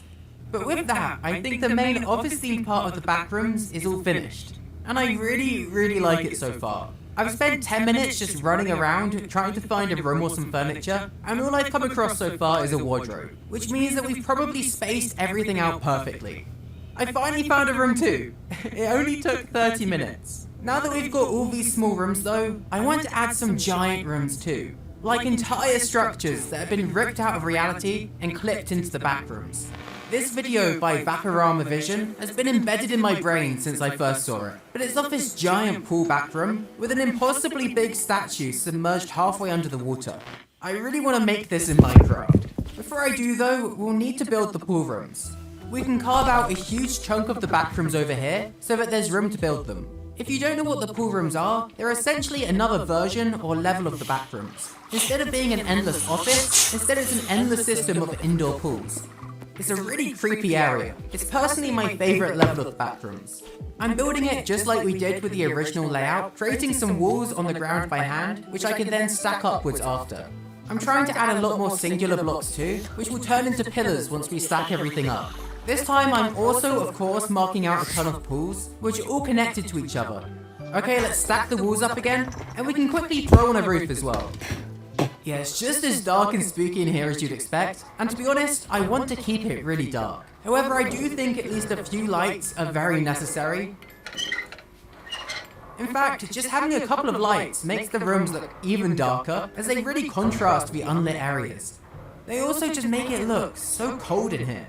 But with that, I think the main office-themed part of the back rooms is all finished. And I really like it so far. I've spent 10 minutes just running around trying to find a room or some furniture, and all I've come across so far is a wardrobe, which means that we've probably spaced everything out perfectly. I finally found a room too. It only took 30 minutes. Now that we've got all these small rooms though, I want to add some giant rooms too. Like entire structures that have been ripped out of reality and clipped into the back rooms. This video by Vaporama Vision has been embedded in my brain since I first saw it, but it's of this giant pool back room with an impossibly big statue submerged halfway under the water. I really want to make this in Minecraft. Before I do though, we'll need to build the pool rooms. We can carve out a huge chunk of the back rooms over here so that there's room to build them. If you don't know what the pool rooms are, they're essentially another version or level of the back rooms. Instead of being an endless office, instead it's an endless system of indoor pools. It's a really creepy area. It's personally my favorite level of the back rooms. I'm building it just like we did with the original layout, creating some walls on the ground by hand, which I can then stack upwards after. I'm trying to add a lot more singular blocks too, which will turn into pillars once we stack everything up. This time I'm also, of course, marking out a ton of pools, which are all connected to each other. Okay, let's stack the walls up again, and we can quickly throw on a roof as well. Yeah, it's just as dark and spooky in here as you'd expect, and to be honest, I want to keep it really dark. However, I do think at least a few lights are very necessary. In fact, just having a couple of lights makes the rooms look even darker, as they really contrast the unlit areas. They also just make it look so cold in here.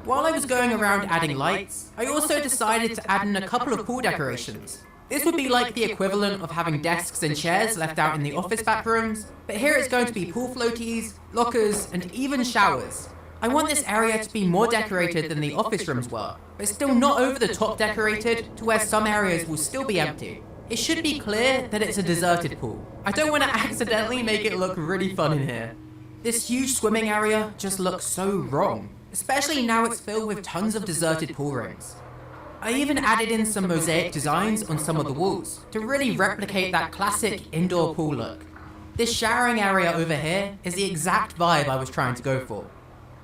While I was going around adding lights, I also decided to add in a couple of pool decorations. This would be like the equivalent of having desks and chairs left out in the office back rooms, but here it's going to be pool floaties, lockers, and even showers. I want this area to be more decorated than the office rooms were, but still not over the top decorated to where some areas will still be empty. It should be clear that it's a deserted pool. I don't want to accidentally make it look really fun in here. This huge swimming area just looks so wrong, especially now it's filled with tons of deserted pool rooms. I even added in some mosaic designs on some of the walls to really replicate that classic indoor pool look. This showering area over here is the exact vibe I was trying to go for.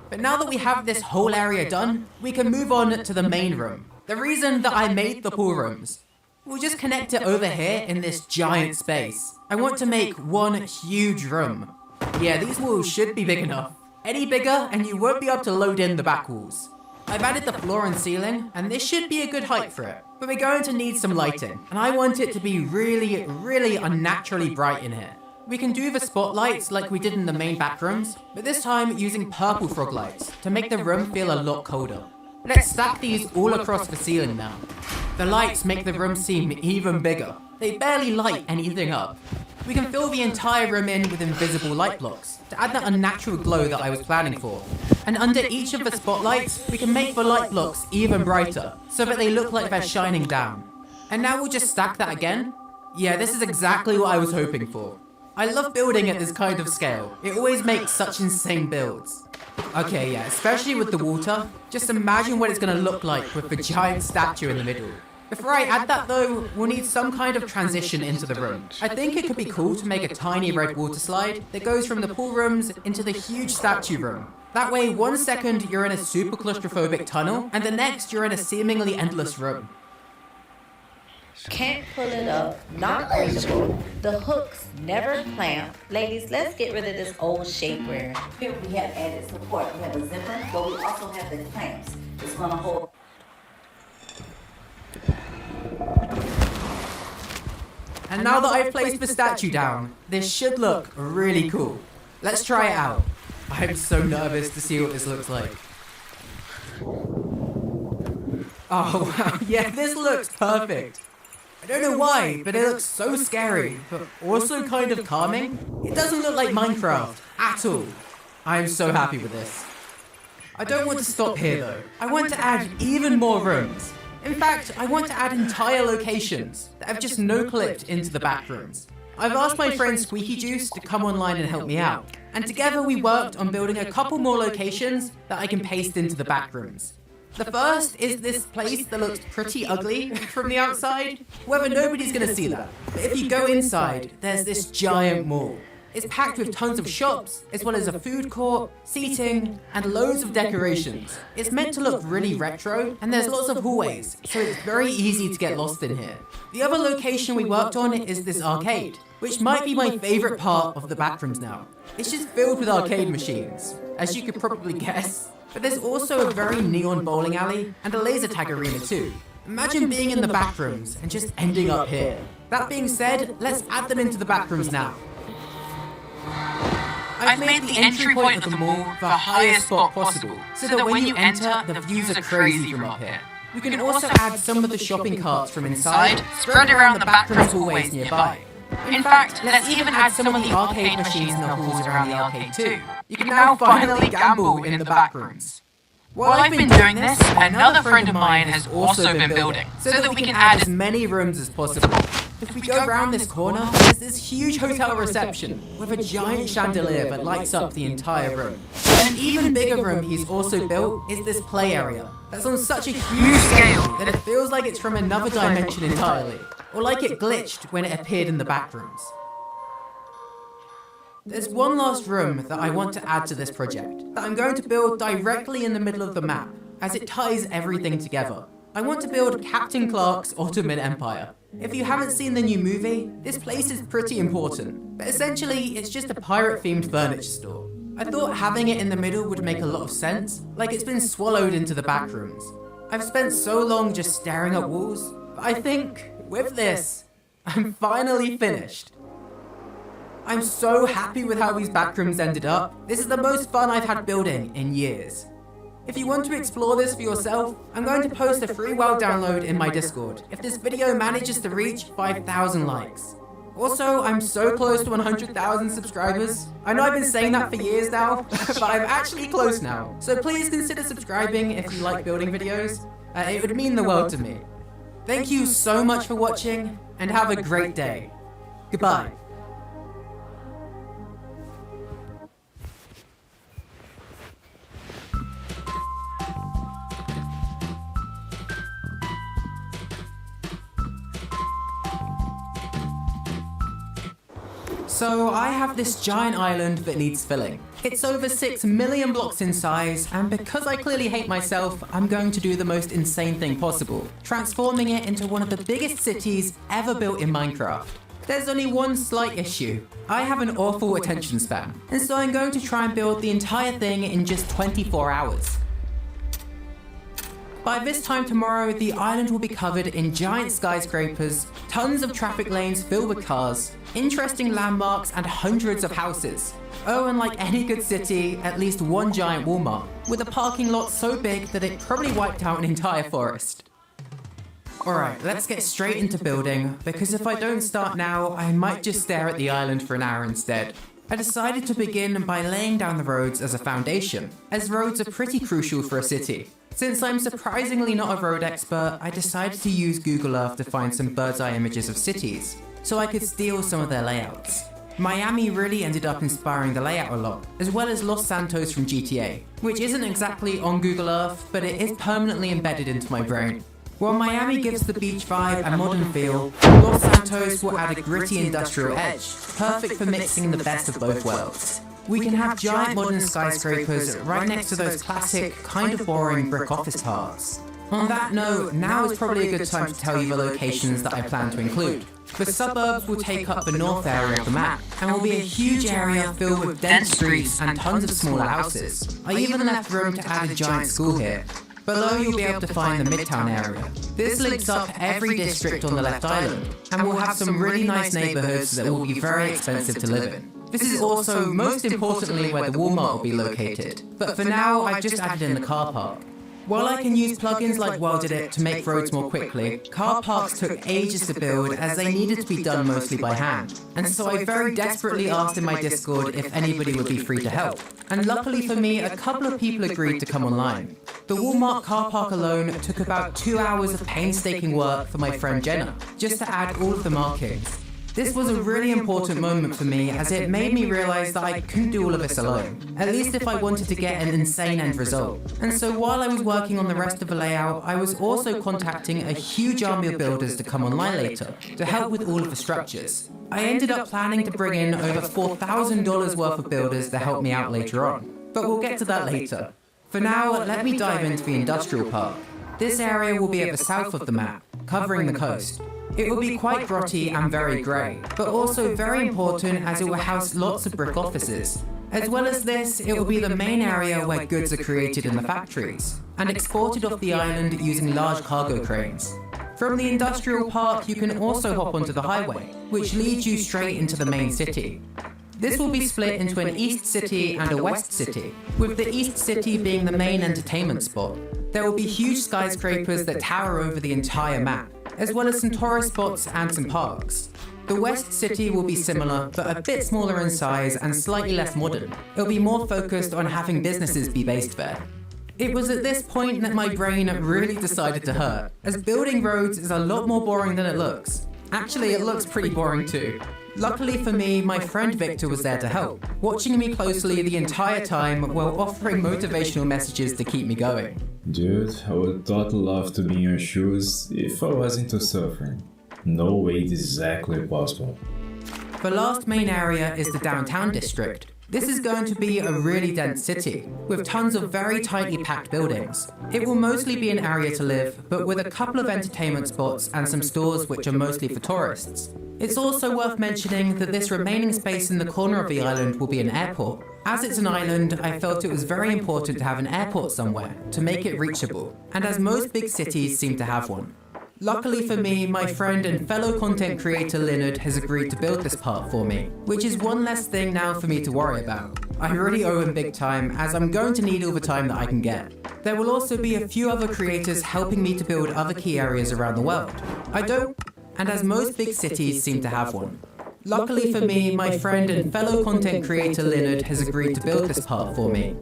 But now that we have this whole area done, we can move on to the main room. The reason that I made the pool rooms. We'll just connect it over here in this giant space. I want to make one huge room. Yeah, these walls should be big enough. Any bigger and you won't be able to load in the back walls. I've added the floor and ceiling, and this should be a good height for it. But we're going to need some lighting, and I want it to be really, really unnaturally bright in here. We can do the spotlights like we did in the main back rooms, but this time using purple frog lights to make the room feel a lot colder. Let's stack these all across the ceiling now. The lights make the room seem even bigger. They barely light anything up. We can fill the entire room in with invisible light blocks to add that unnatural glow that I was planning for. And under each of the spotlights, we can make the light blocks even brighter so that they look like they're shining down. And now we'll just stack that again. Yeah, this is exactly what I was hoping for. I love building at this kind of scale. It always makes such insane builds. Okay, yeah, especially with the water. Just imagine what it's gonna look like with the giant statue in the middle. Before I add that though, we'll need some kind of transition into the room. I think it could be cool to make a tiny red water slide that goes from the pool rooms into the huge statue room. That way, 1 second you're in a super claustrophobic tunnel, and the next you're in a seemingly endless room. Can't pull it up, not reachable. The hooks never clamp. Ladies, let's get rid of this old shapewear. Here we have added support. We have a zipper, but we also have the clamps. It's gonna hold. And now that I've placed the statue down, this should look really cool. Let's try it out. I'm so nervous to see what this looks like. Oh wow, yeah, this looks perfect. I don't know why, but it looks so scary, but also kind of calming. It doesn't look like Minecraft at all. I'm so happy with this. I don't want to stop here though. I want to add even more rooms. In fact, I want to add entire locations that have just no-clipped into the back rooms. I've asked my friend Squeaky Juice to come online and help me out, and together we worked on building a couple more locations that I can paste into the back rooms. The first is this place that looks pretty ugly from the outside. However, nobody's gonna see that. But if you go inside, there's this giant mall. It's packed with tons of shops, as well as a food court, seating, and loads of decorations. It's meant to look really retro, and there's lots of hallways, so it's very easy to get lost in here. The other location we worked on is this arcade, which might be my favorite part of the backrooms now. It's just filled with arcade machines, as you could probably guess. But there's also a very neon bowling alley and a laser tag arena too. Imagine being in the backrooms and just ending up here. That being said, let's add them into the backrooms now. I've made the entry point of the mall the highest spot possible, so that when you enter, the views are crazy from up here. We can also add some of the shopping carts from inside, spread around the backrooms hallways nearby. In fact, let's even add some of the arcade machines in the halls around the arcade too. You can now finally gamble in the backrooms. While I've been doing this, another friend of mine has also been building, so that we can add as many rooms as possible. If we go around this corner, there's this huge hotel reception with a giant chandelier that lights up the entire room. An even bigger room he's also built is this play area that's on such a huge scale that it feels like it's from another dimension entirely, or like it glitched when it appeared in the backrooms. There's one last room that I want to add to this project that I'm going to build directly in the middle of the map, as it ties everything together. I want to build Captain Clark's Ottoman Empire. If you haven't seen the new movie, this place is pretty important, but essentially it's just a pirate-themed furniture store. I thought having it in the middle would make a lot of sense, like it's been swallowed into the back rooms. I've spent so long just staring at walls, but I think, with this, I'm finally finished. I'm so happy with how these backrooms ended up. This is the most fun I've had building in years. If you want to explore this for yourself, I'm going to post a free world download in my Discord if this video manages to reach 5,000 likes. Also, I'm so close to 100,000 subscribers. I know I've been saying that for years now, but I'm actually close now. So please consider subscribing if you like building videos. It would mean the world to me. Thank you so much for watching, and have a great day. Goodbye. So I have this giant island that needs filling. It's over 6 million blocks in size, and because I clearly hate myself, I'm going to do the most insane thing possible, transforming it into one of the biggest cities ever built in Minecraft. There's only one slight issue. I have an awful attention span, and so I'm going to try and build the entire thing in just 24 hours. By this time tomorrow, the island will be covered in giant skyscrapers, tons of traffic lanes filled with cars, interesting landmarks, and hundreds of houses. Oh, and like any good city, at least one giant Walmart, with a parking lot so big that it probably wiped out an entire forest. Alright, let's get straight into building, because if I don't start now, I might just stare at the island for an hour instead. I decided to begin by laying down the roads as a foundation, as roads are pretty crucial for a city. Since I'm surprisingly not a road expert, I decided to use Google Earth to find some bird's eye images of cities, so I could steal some of their layouts. Miami really ended up inspiring the layout a lot, as well as Los Santos from GTA, which isn't exactly on Google Earth, but it is permanently embedded into my brain. While Miami gives the beach vibe and modern feel, Los Santos will add a gritty industrial edge, perfect for mixing the best of both worlds. We can have giant modern skyscrapers right next to those classic, kind of boring brick office parks. On that note, now is probably a good time to tell you the locations that I plan to include. The suburbs will take up the north area of the map, and will be a huge area filled with dense streets and tons of smaller houses. I even left room to add a giant school here. Below you'll be able to find the Midtown area. This links up every district on the left island, and will have some really nice neighborhoods that will be very expensive to live in. This is also, most importantly, where the Walmart will be located, but for now I've just added in the car park. While I can use plugins like WorldEdit to make roads more quickly, car parks took ages to build as they needed to be done mostly by hand. And so I very desperately asked in my Discord if anybody would be free to help. And luckily for me, a couple of people agreed to come online. The Walmart car park alone took about 2 hours of painstaking work for my friend Jenna, just to add all of the markings. This was a really important moment for me as it made me realize that I couldn't do all of this alone, at least if I wanted to get an insane end result. And so while I was working on the rest of the layout, I was also contacting a huge army of builders to come online later, to help with all of the structures. I ended up planning to bring in over $4,000 worth of builders to help me out later on, but we'll get to that later. For now, let me dive into the industrial park. This area will be at the south of the map, covering the coast. It will be quite grotty and very grey, but also very important as it will house lots of brick offices. As well as this, it will be the main area where goods are created in the factories, and exported off the island using large cargo cranes. From the industrial park, you can also hop onto the highway, which leads you straight into the main city. This will be split into an east city and a west city, with the east city being the main entertainment spot. There will be huge skyscrapers that tower over the entire map, as well as some tourist spots and some parks. The west city will be similar, but a bit smaller in size and slightly less modern. It'll be more focused on having businesses be based there. It was at this point that my brain really decided to hurt, as building roads is a lot more boring than it looks. Actually, it looks pretty boring too. Luckily for me, my friend Victor was there to help, watching me closely the entire time while offering motivational messages to keep me going. Dude, I would totally love to be in your shoes if I wasn't too suffering. No way this is actually possible. The last main area is the downtown district. This is going to be a really dense city, with tons of very tightly packed buildings. It will mostly be an area to live, but with a couple of entertainment spots and some stores which are mostly for tourists. It's also worth mentioning that this remaining space in the corner of the island will be an airport. As it's an island, I felt it was very important to have an airport somewhere, to make it reachable, and as most big cities seem to have one. Luckily for me, my friend and fellow content creator Leonard has agreed to build this part for me, which is one less thing now for me to worry about. I really owe him big time, as I'm going to need all the time that I can get. There will also be a few other creators helping me to build other key areas around the world. And as most big cities seem to have one. Luckily for me, my friend and fellow content creator Leonard has agreed to build this part for me.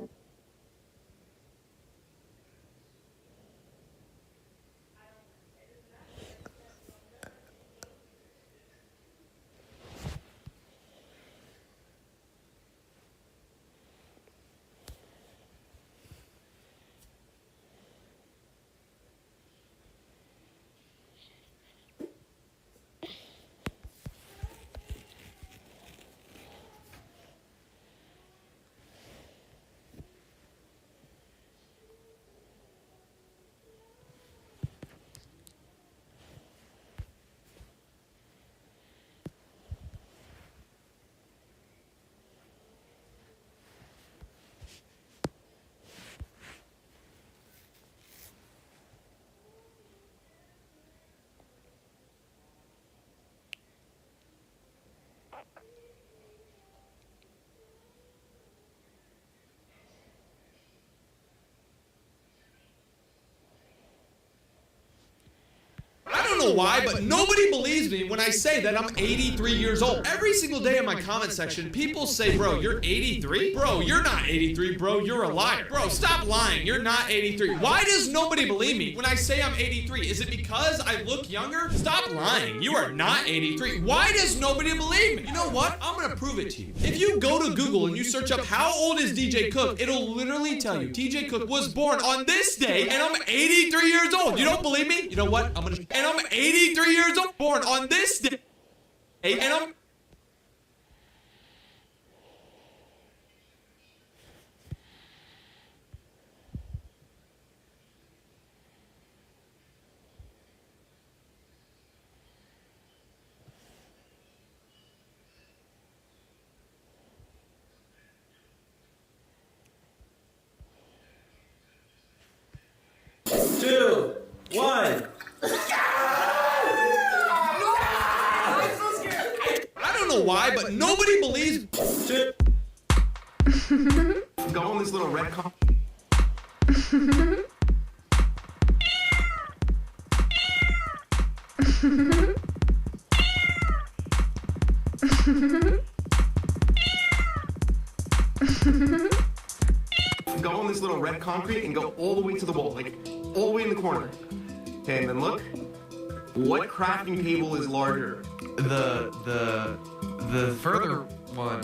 know why, but nobody believes me when I say that I'm 83 years old. Every single day in my comment section, people say, bro, you're 83? Bro, you're not 83, bro. You're a liar. Bro, stop lying. You're not 83. Why does nobody believe me when I say I'm 83? Is it because I look younger? Stop lying. You are not 83. Why does nobody believe me? You know what? I'm gonna prove it to you. If you go to Google and you search up how old is DJ Cook, it'll literally tell you TJ Cook was born on this day and I'm 83 years old. You don't believe me? You know what? I'm 83 years old, born on this day, and I'm... Two, one. I don't know why, but nobody believes... Go on this little red car. Go on this little red concrete and go all the way to the wall, like all the way in the corner. Okay, and then look. What crafting table is larger? The further one.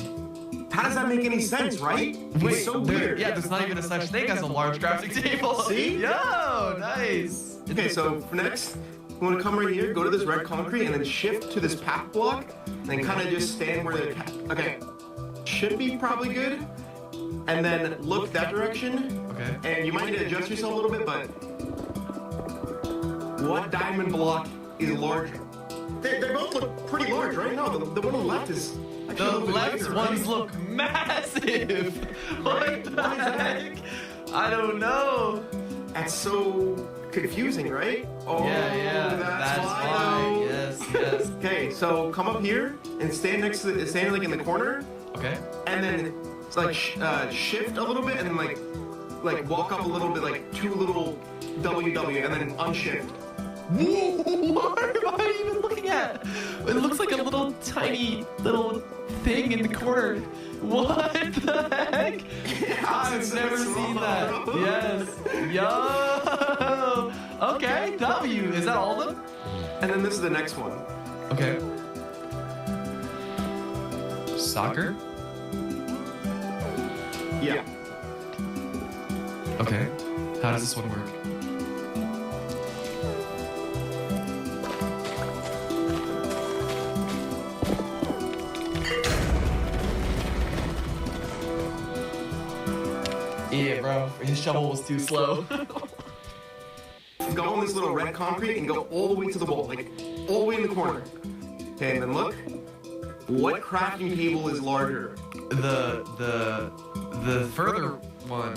How does that make any sense, right? It's so weird. Yeah, there's not even a such thing as a large crafting table. See? Yo, nice. Okay, so for next, you want to come right here, go to this red concrete, and then shift to this path block, and then kind of just stand where the... Okay. Should be probably good. And then look that direction. Okay. And you might need to adjust yourself a little bit, but... What diamond block is larger? They both look pretty large, right? No, the one on the left is... The left ones look massive. What the heck? I don't know. That's so confusing, right? Oh, yeah. That's why. Yes. Okay, so come up here and stand next to stand like in the corner. Okay. And then it's like shift a little bit and then like walk up a little bit, like two little WW and then unshift. What am I even looking at? It looks like a little tiny little thing in the corner. What the heck? I've never seen that. Yes. Yo. Okay. W. Is that all of them? And then this is the next one. Okay. Soccer? Yeah. Okay. How does this one work? Yeah, bro. His shovel was too slow. Go on this little red concrete and go all the way to the wall, like all the way in the corner. Okay, and then look. What crafting table is larger? The further one.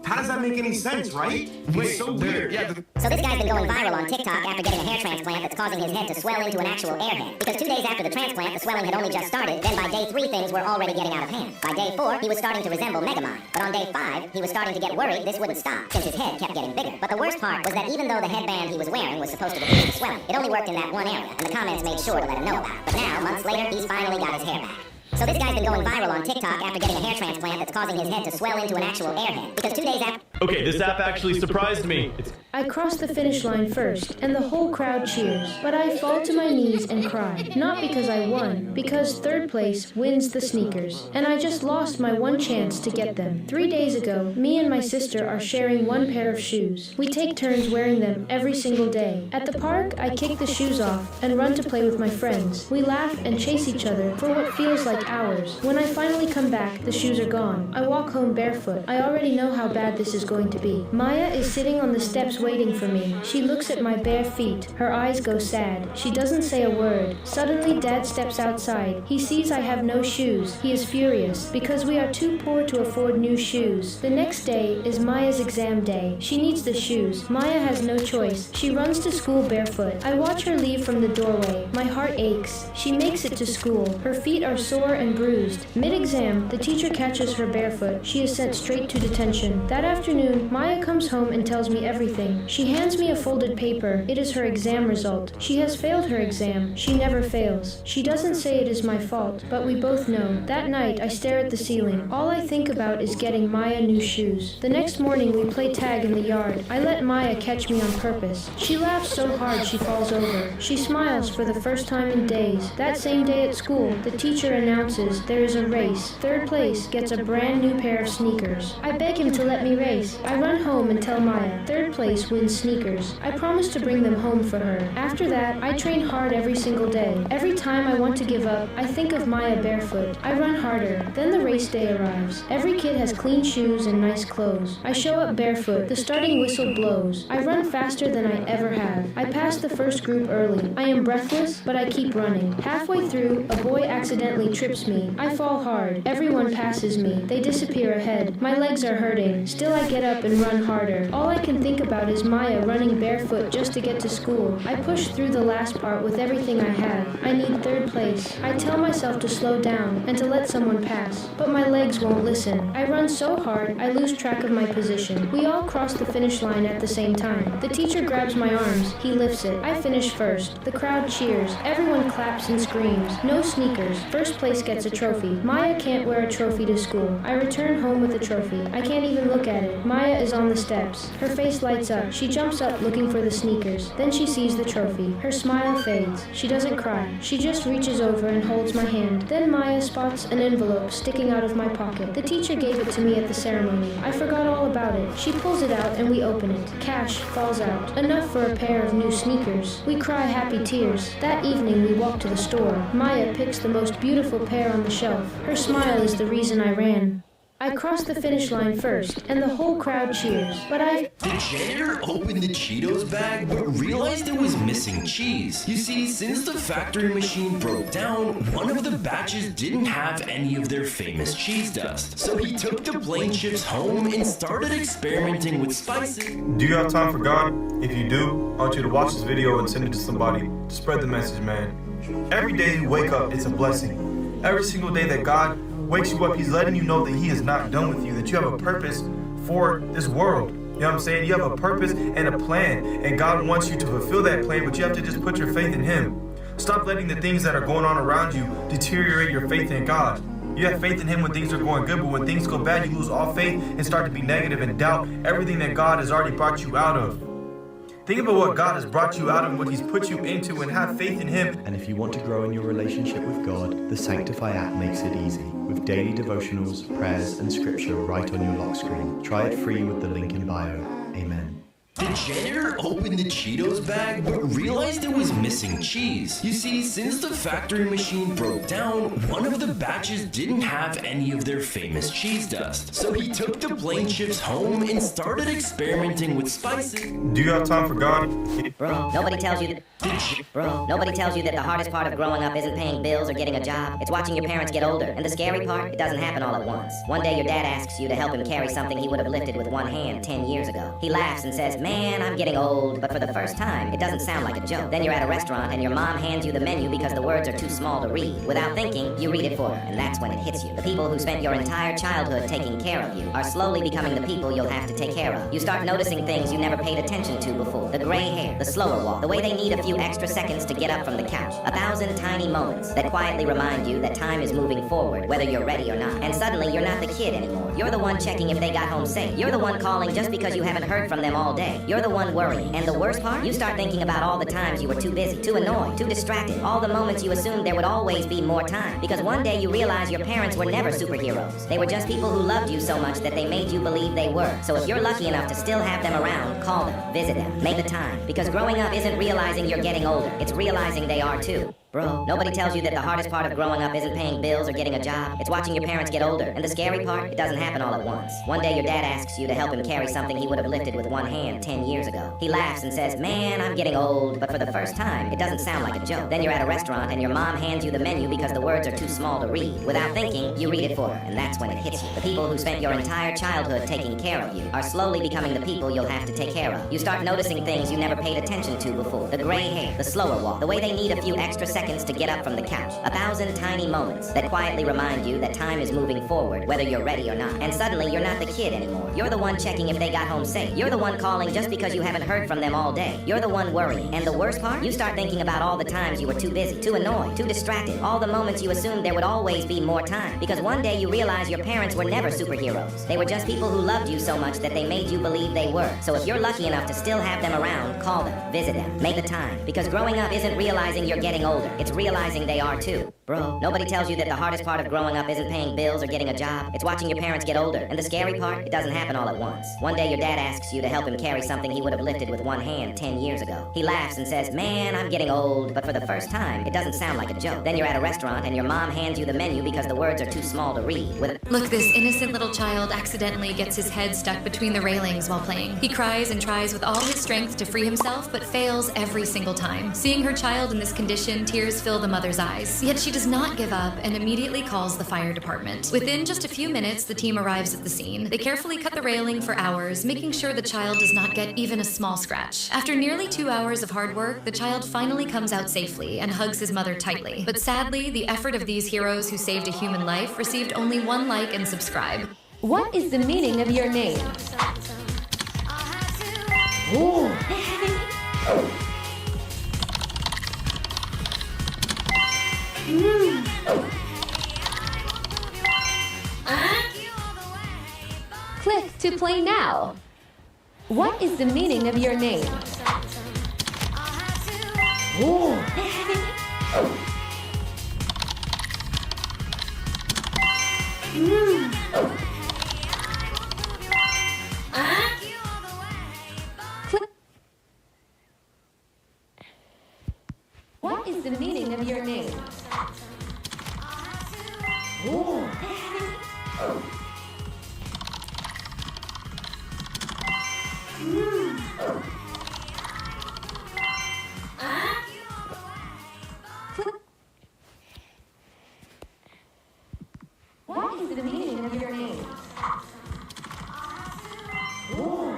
How does that make any sense, right? It's so weird. So this guy's been going viral on TikTok after getting a hair transplant that's causing his head to swell into an actual airhead. Because 2 days after the transplant, the swelling had only just started. Then by day 3, things were already getting out of hand. By day 4, he was starting to resemble Megamind. But on day 5, he was starting to get worried this wouldn't stop, since his head kept getting bigger. But the worst part was that even though the headband he was wearing was supposed to reduce the swelling, it only worked in that one area, and the comments made sure to let him know about it. But now, months later, he's finally got his hair back. So this guy's been going viral on TikTok after getting a hair transplant that's causing his head to swell into an actual airhead. Because 2 days after... Okay, this app actually surprised me. I cross the finish line first, and the whole crowd cheers. But I fall to my knees and cry. Not because I won, because third place wins the sneakers. And I just lost my one chance to get them. 3 days ago, me and my sister are sharing one pair of shoes. We take turns wearing them every single day. At the park, I kick the shoes off and run to play with my friends. We laugh and chase each other for what feels like hours. When I finally come back, the shoes are gone. I walk home barefoot. I already know how bad this is going to be. Maya is sitting on the steps waiting for me. She looks at my bare feet. Her eyes go sad. She doesn't say a word. Suddenly, Dad steps outside. He sees I have no shoes. He is furious because we are too poor to afford new shoes. The next day is Maya's exam day. She needs the shoes. Maya has no choice. She runs to school barefoot. I watch her leave from the doorway. My heart aches. She makes it to school. Her feet are sore and bruised. Mid-exam, the teacher catches her barefoot. She is sent straight to detention. That afternoon, afternoon, Maya comes home and tells me everything. She hands me a folded paper. It is her exam result. She has failed her exam. She never fails. She doesn't say it is my fault, but we both know. That night, I stare at the ceiling. All I think about is getting Maya new shoes. The next morning, we play tag in the yard. I let Maya catch me on purpose. She laughs so hard she falls over. She smiles for the first time in days. That same day at school, the teacher announces there is a race. Third place gets a brand new pair of sneakers. I beg him to let me race. I run home and tell Maya, third place wins sneakers. I promise to bring them home for her. After that, I train hard every single day. Every time I want to give up, I think of Maya barefoot. I run harder. Then the race day arrives. Every kid has clean shoes and nice clothes. I show up barefoot. The starting whistle blows. I run faster than I ever have. I pass the first group early. I am breathless, but I keep running. Halfway through, a boy accidentally trips me. I fall hard. Everyone passes me. They disappear ahead. My legs are hurting. Still I get up and run harder. All I can think about is Maya running barefoot just to get to school. I push through the last part with everything I have. I need third place. I tell myself to slow down and to let someone pass, but my legs won't listen. I run so hard, I lose track of my position. We all cross the finish line at the same time. The teacher grabs my arms. He lifts it. I finish first. The crowd cheers. Everyone claps and screams. No sneakers. First place gets a trophy. Maya can't wear a trophy to school. I return home with the trophy. I can't even look at it. Maya is on the steps. Her face lights up. She jumps up looking for the sneakers. Then she sees the trophy. Her smile fades. She doesn't cry. She just reaches over and holds my hand. Then Maya spots an envelope sticking out of my pocket. The teacher gave it to me at the ceremony. I forgot all about it. She pulls it out and we open it. Cash falls out. Enough for a pair of new sneakers. We cry happy tears. That evening we walk to the store. Maya picks the most beautiful pair on the shelf. Her smile is the reason I ran. I crossed the finish line first, and the whole crowd cheers, but The janitor opened the Cheetos bag, but realized there was missing cheese. You see, since the factory machine broke down, one of the batches didn't have any of their famous cheese dust. So he took the plain chips home and started experimenting with spices. Do you have time for God? If you do, I want you to watch this video and send it to somebody to spread the message, man. Every day you wake up, it's a blessing. Every single day that God wakes you up, he's letting you know that he is not done with you, that you have a purpose for this world. You know what I'm saying? You have a purpose and a plan, and God wants you to fulfill that plan, but you have to just put your faith in him. Stop letting the things that are going on around you deteriorate your faith in God. You have faith in him when things are going good, but when things go bad, you lose all faith and start to be negative and doubt everything that God has already brought you out of. Think about what God has brought you out of, what he's put you into, and have faith in him. And if you want to grow in your relationship with God, the Sanctify app makes it easy. With daily devotionals, prayers, and scripture right on your lock screen. Try it free with the link in bio. Amen. The janitor opened the Cheetos bag, but realized there was missing cheese. You see, since the factory machine broke down, one of the batches didn't have any of their famous cheese dust. So he took the plain chips home and started experimenting with spices. Do you have time for God? Bro, nobody tells you that the hardest part of growing up isn't paying bills or getting a job. It's watching your parents get older. And the scary part, it doesn't happen all at once. One day your dad asks you to help him carry something he would have lifted with one hand 10 years ago. He laughs and says, "Man, I'm getting old," but for the first time, it doesn't sound like a joke. Then you're at a restaurant and your mom hands you the menu because the words are too small to read. Without thinking, you read it for her, and that's when it hits you. The people who spent your entire childhood taking care of you are slowly becoming the people you'll have to take care of. You start noticing things you never paid attention to before. The gray hair, the slower walk, the way they need a few extra seconds to get up from the couch. 1,000 tiny moments that quietly remind you that time is moving forward, whether you're ready or not. And suddenly, you're not the kid anymore. You're the one checking if they got home safe. You're the one calling just because you haven't heard from them all day. You're the one worrying. And the worst part? You start thinking about all the times you were too busy, too annoyed, too distracted. All the moments you assumed there would always be more time. Because one day you realize your parents were never superheroes. They were just people who loved you so much that they made you believe they were. So if you're lucky enough to still have them around, call them, visit them, make the time. Because growing up isn't realizing you're getting older. It's realizing they are too. Bro, nobody tells you that the hardest part of growing up isn't paying bills or getting a job. It's watching your parents get older. And the scary part, it doesn't happen all at once. One day your dad asks you to help him carry something he would have lifted with one hand 10 years ago. He laughs and says, "Man, I'm getting old," but for the first time, it doesn't sound like a joke. Then you're at a restaurant and your mom hands you the menu because the words are too small to read. Without thinking, you read it for her, and that's when it hits you. The people who spent your entire childhood taking care of you are slowly becoming the people you'll have to take care of. You start noticing things you never paid attention to before. The gray hair, the slower walk, the way they need a few extra seconds seconds to get up from the couch. 1,000 tiny moments that quietly remind you that time is moving forward, whether you're ready or not. And suddenly, you're not the kid anymore. You're the one checking if they got home safe. You're the one calling just because you haven't heard from them all day. You're the one worrying. And the worst part? You start thinking about all the times you were too busy, too annoyed, too distracted. All the moments you assumed there would always be more time. Because one day you realize your parents were never superheroes. They were just people who loved you so much that they made you believe they were. So if you're lucky enough to still have them around, call them, visit them, make the time. Because growing up isn't realizing you're getting older. It's realizing they are too. Bro, nobody tells you that the hardest part of growing up isn't paying bills or getting a job. It's watching your parents get older. And the scary part, it doesn't happen all at once. One day your dad asks you to help him carry something he would have lifted with one hand 10 years ago. He laughs and says, "Man, I'm getting old." But for the first time, it doesn't sound like a joke. Then you're at a restaurant and your mom hands you the menu because the words are too small to read. Look, this innocent little child accidentally gets his head stuck between the railings while playing. He cries and tries with all his strength to free himself, but fails every single time. Seeing her child in this condition, tears fill the mother's eyes. Yet she does not give up and immediately calls the fire department. Within just a few minutes, the team arrives at the scene. They carefully cut the railing for hours, making sure the child does not get even a small scratch. After nearly 2 hours of hard work, the child finally comes out safely and hugs his mother tightly. But sadly, the effort of these heroes who saved a human life received only 1 like and subscribe. What is the meaning of your name? Ooh. Click to play now. What is the meaning of your name? Ooh. Click. What is the meaning of your name? Ooh. What is the meaning of your name? Ooh.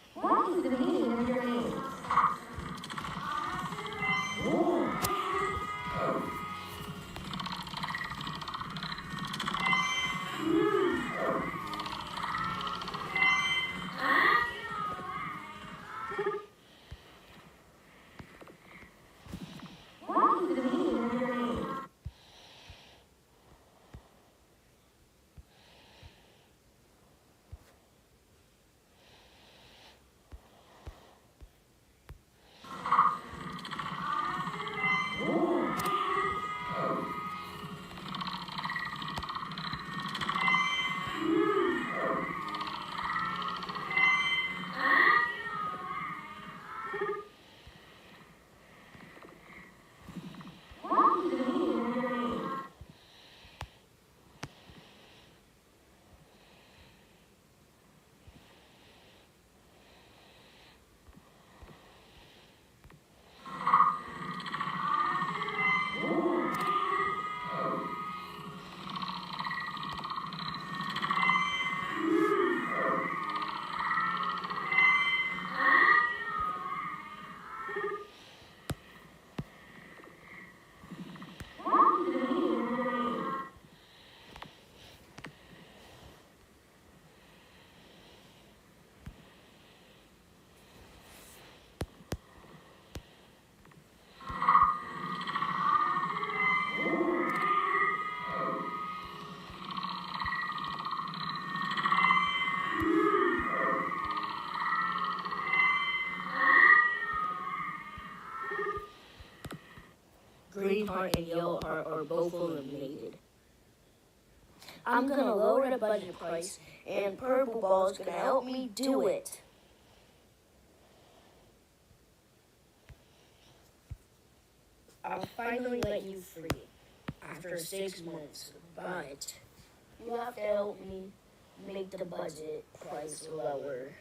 What is the meaning of your name? Ooh. What is the meaning of your name? Green Heart and Yellow Heart are both eliminated. I'm gonna lower the budget price, and Purple Ball is gonna help me do it. I'll finally let you free after 6 months, but you have to help me make the budget price lower.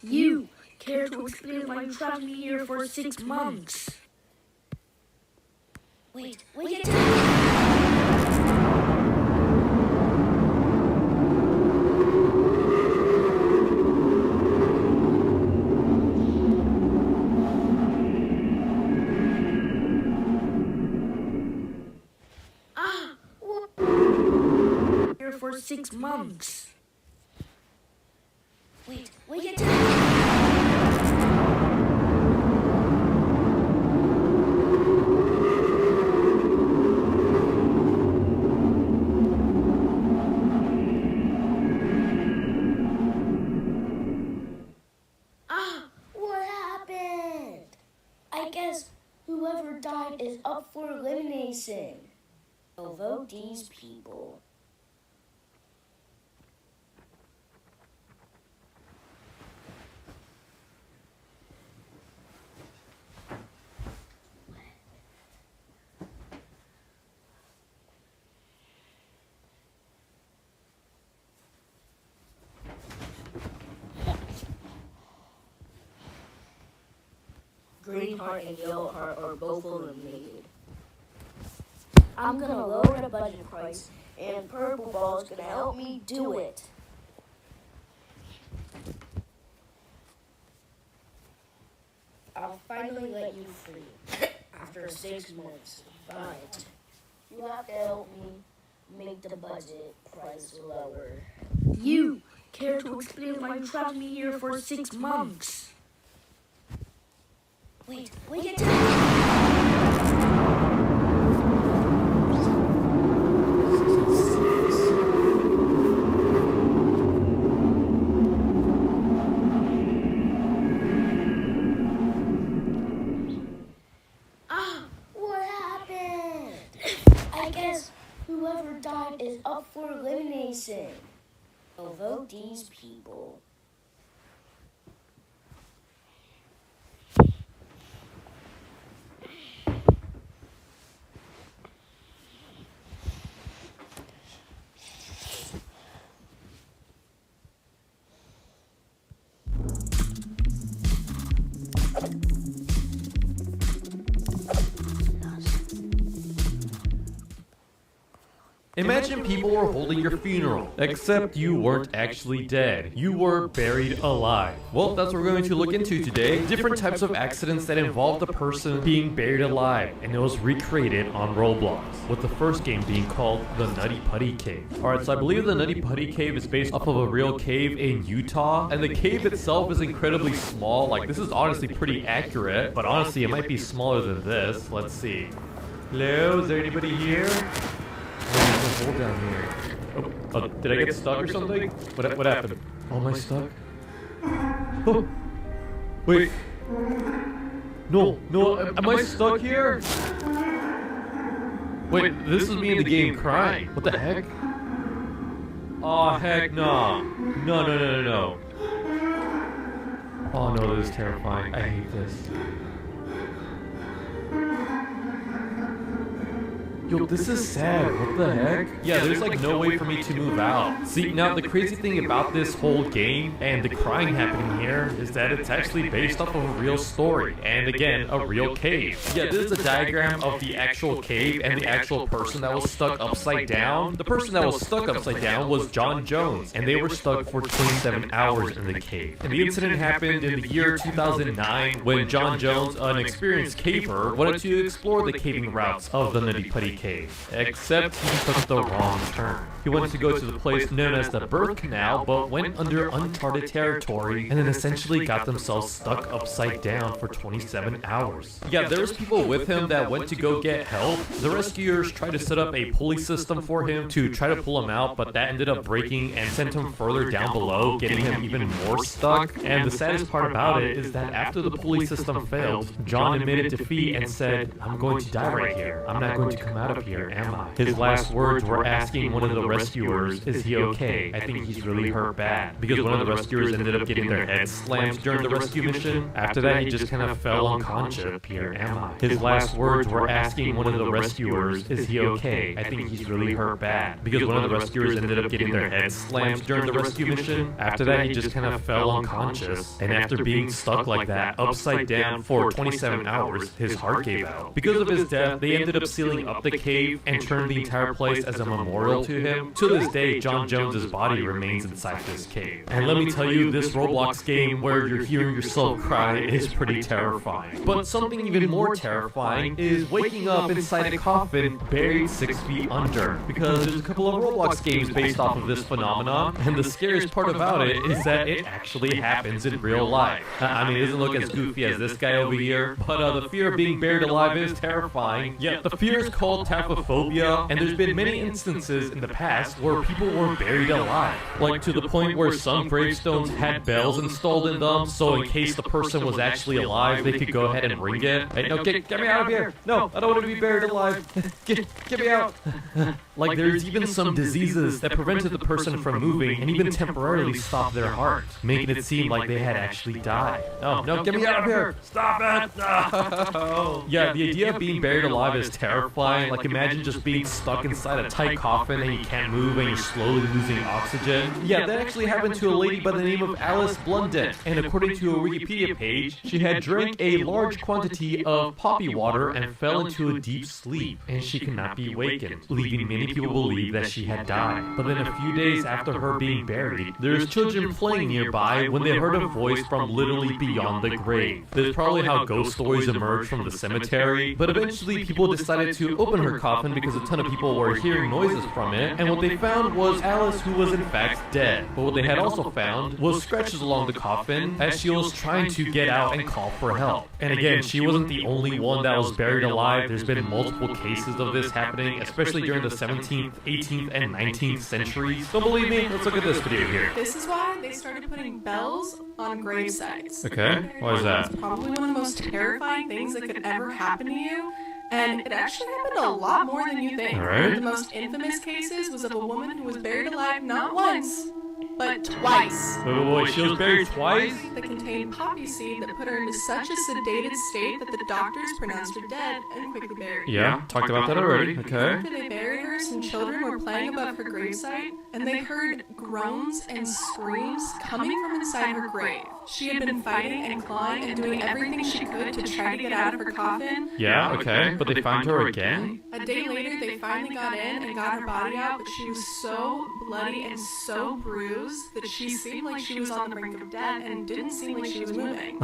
You care to explain why you trapped me here for 6 months? Wait it! Here for 6 months. Wait it! What happened? I guess whoever died is up for elimination. So vote these people. Green Heart and Yellow Heart are both eliminated. I'm gonna lower the budget price, and Purple Ball is gonna help me do it. I'll finally let you free after 6 months, but you have to help me make the budget price lower. You care to explain why you trapped me here for 6 months? Wait it! What happened? I guess whoever died is up for elimination. So vote these people. Imagine people were holding your funeral, except you weren't actually dead. You were buried alive. Well, that's what we're going to look into today. Different types of accidents that involved a person being buried alive, and it was recreated on Roblox, with the first game being called the Nutty Putty Cave. Alright, so I believe the Nutty Putty Cave is based off of a real cave in Utah, and the cave itself is incredibly small. Like, this is honestly pretty accurate, but honestly, it might be smaller than this. Let's see. Hello, is there anybody here? There's a hole down here. Oh, did I get stuck or something? What happened? Oh, am I stuck? Oh, wait. No, am I stuck here? Wait, this is me in the game crying. What the heck? Oh, heck no. No. Oh no, this is terrifying. I hate this. Yo, this is sad. What the heck? Yeah, there's like no way for me to move out. See, now the crazy thing about this whole game and the crying happening here is that it's actually based off of a real story. And again, a real cave. Yeah, this is a diagram of the actual cave and the actual person that was stuck upside down. The person that was stuck upside down was John Jones, and they were stuck for 27 hours in the cave. And the incident happened in the year 2009 when John Jones, an experienced caver, wanted to explore the caving routes of the Nutty Putty Cave, except he took the wrong turn. He wanted to go to the place known as the Birth Canal, but went under uncharted territory and then essentially got themselves stuck upside down for 27 hours. Yeah, there was people with him that went to go get help. The rescuers tried to set up a pulley system for him to try to pull him out, but that ended up breaking and sent him further down below, getting him even more stuck. And the saddest part about it is that after the pulley system failed, John admitted defeat and said, "I'm going to die right here. I'm not going to come out out of here, am I? His last words were asking one of the rescuers, is he okay? I think he's really hurt bad. Because one of the rescuers ended up getting their heads slammed during the rescue mission. After that, he just kind of fell unconscious. Here am I? His last words were asking one of the rescuers, is he okay? I think he's really hurt bad. Because one of the rescuers ended up getting their heads slammed during the rescue mission. After that, he just kind of fell unconscious. And after being stuck like that, upside down for 27 hours, his heart gave out. Because of his death, they ended up sealing up the cave and turned the entire place as a memorial to him. To this day, John Jones's body remains inside this cave. And let me tell you, this Roblox game where you're hearing yourself cry is pretty terrifying. But something even more terrifying is waking up inside a coffin buried 6 feet under. Because there's a couple of Roblox games based off of this phenomenon, and the scariest part about it is that it actually happens in real life. I mean, it doesn't look as goofy as this guy over here, but the fear of being buried alive is terrifying. Yet the fear is called taphophobia, and there's been many instances in the past where people were buried alive. Like to the point where some gravestones had bells installed in them, so in case the person was actually alive, they could go ahead and ring it. Hey, no, get me out of here! No, I don't want to be buried alive! Get me out! Like there's even some diseases that prevented the person from moving and even temporarily stopped their heart, making it seem like they had actually died. No, get me out of here! Stop it! No! Yeah, the idea of being buried alive is terrifying. Like imagine just being stuck inside a tight coffin and you can't move and you're slowly losing oxygen. Yeah, that actually happened to a lady by the name of Alice Blunden, and according to a Wikipedia page, she had drank a large quantity of poppy water and fell into a deep sleep, and she could not be wakened, leaving many people believe that she had died. But then a few days after her being buried, there's children playing nearby when they heard a voice from literally beyond the grave. This is probably how ghost stories emerge from the cemetery, but eventually people decided to open her coffin because a ton of people were hearing noises from it, and what they found was Alice, who was in fact dead. But what they had also found was scratches along the coffin as she was trying to get out and call for help. And again, she wasn't the only one that was buried alive. There's been multiple cases of this happening, especially during the 17th, 18th, and 19th centuries. Don't believe me? Let's look at this video here. This is why they started putting bells on grave sites. Okay, why is that? It's probably one of the most terrifying things that could ever happen to you. And it actually happened a lot more than you think. Right. One of the most infamous cases was of a woman who was buried alive not once, but twice. Wait, she was buried twice? That contained poppy seed that put her into such a sedated state that the doctors pronounced her dead and quickly buried her. Yeah, talked about that already. Okay. After they buried her, some children were playing above her gravesite, and they heard groans and screams coming from inside her grave. She had been fighting and clawing and doing everything she could to try to get out of her coffin. Yeah, okay, but they found her again? A day later, they finally got in and got her body out, but she was so bloody and so bruised that she seemed like she was on the brink of death and didn't seem like she was moving.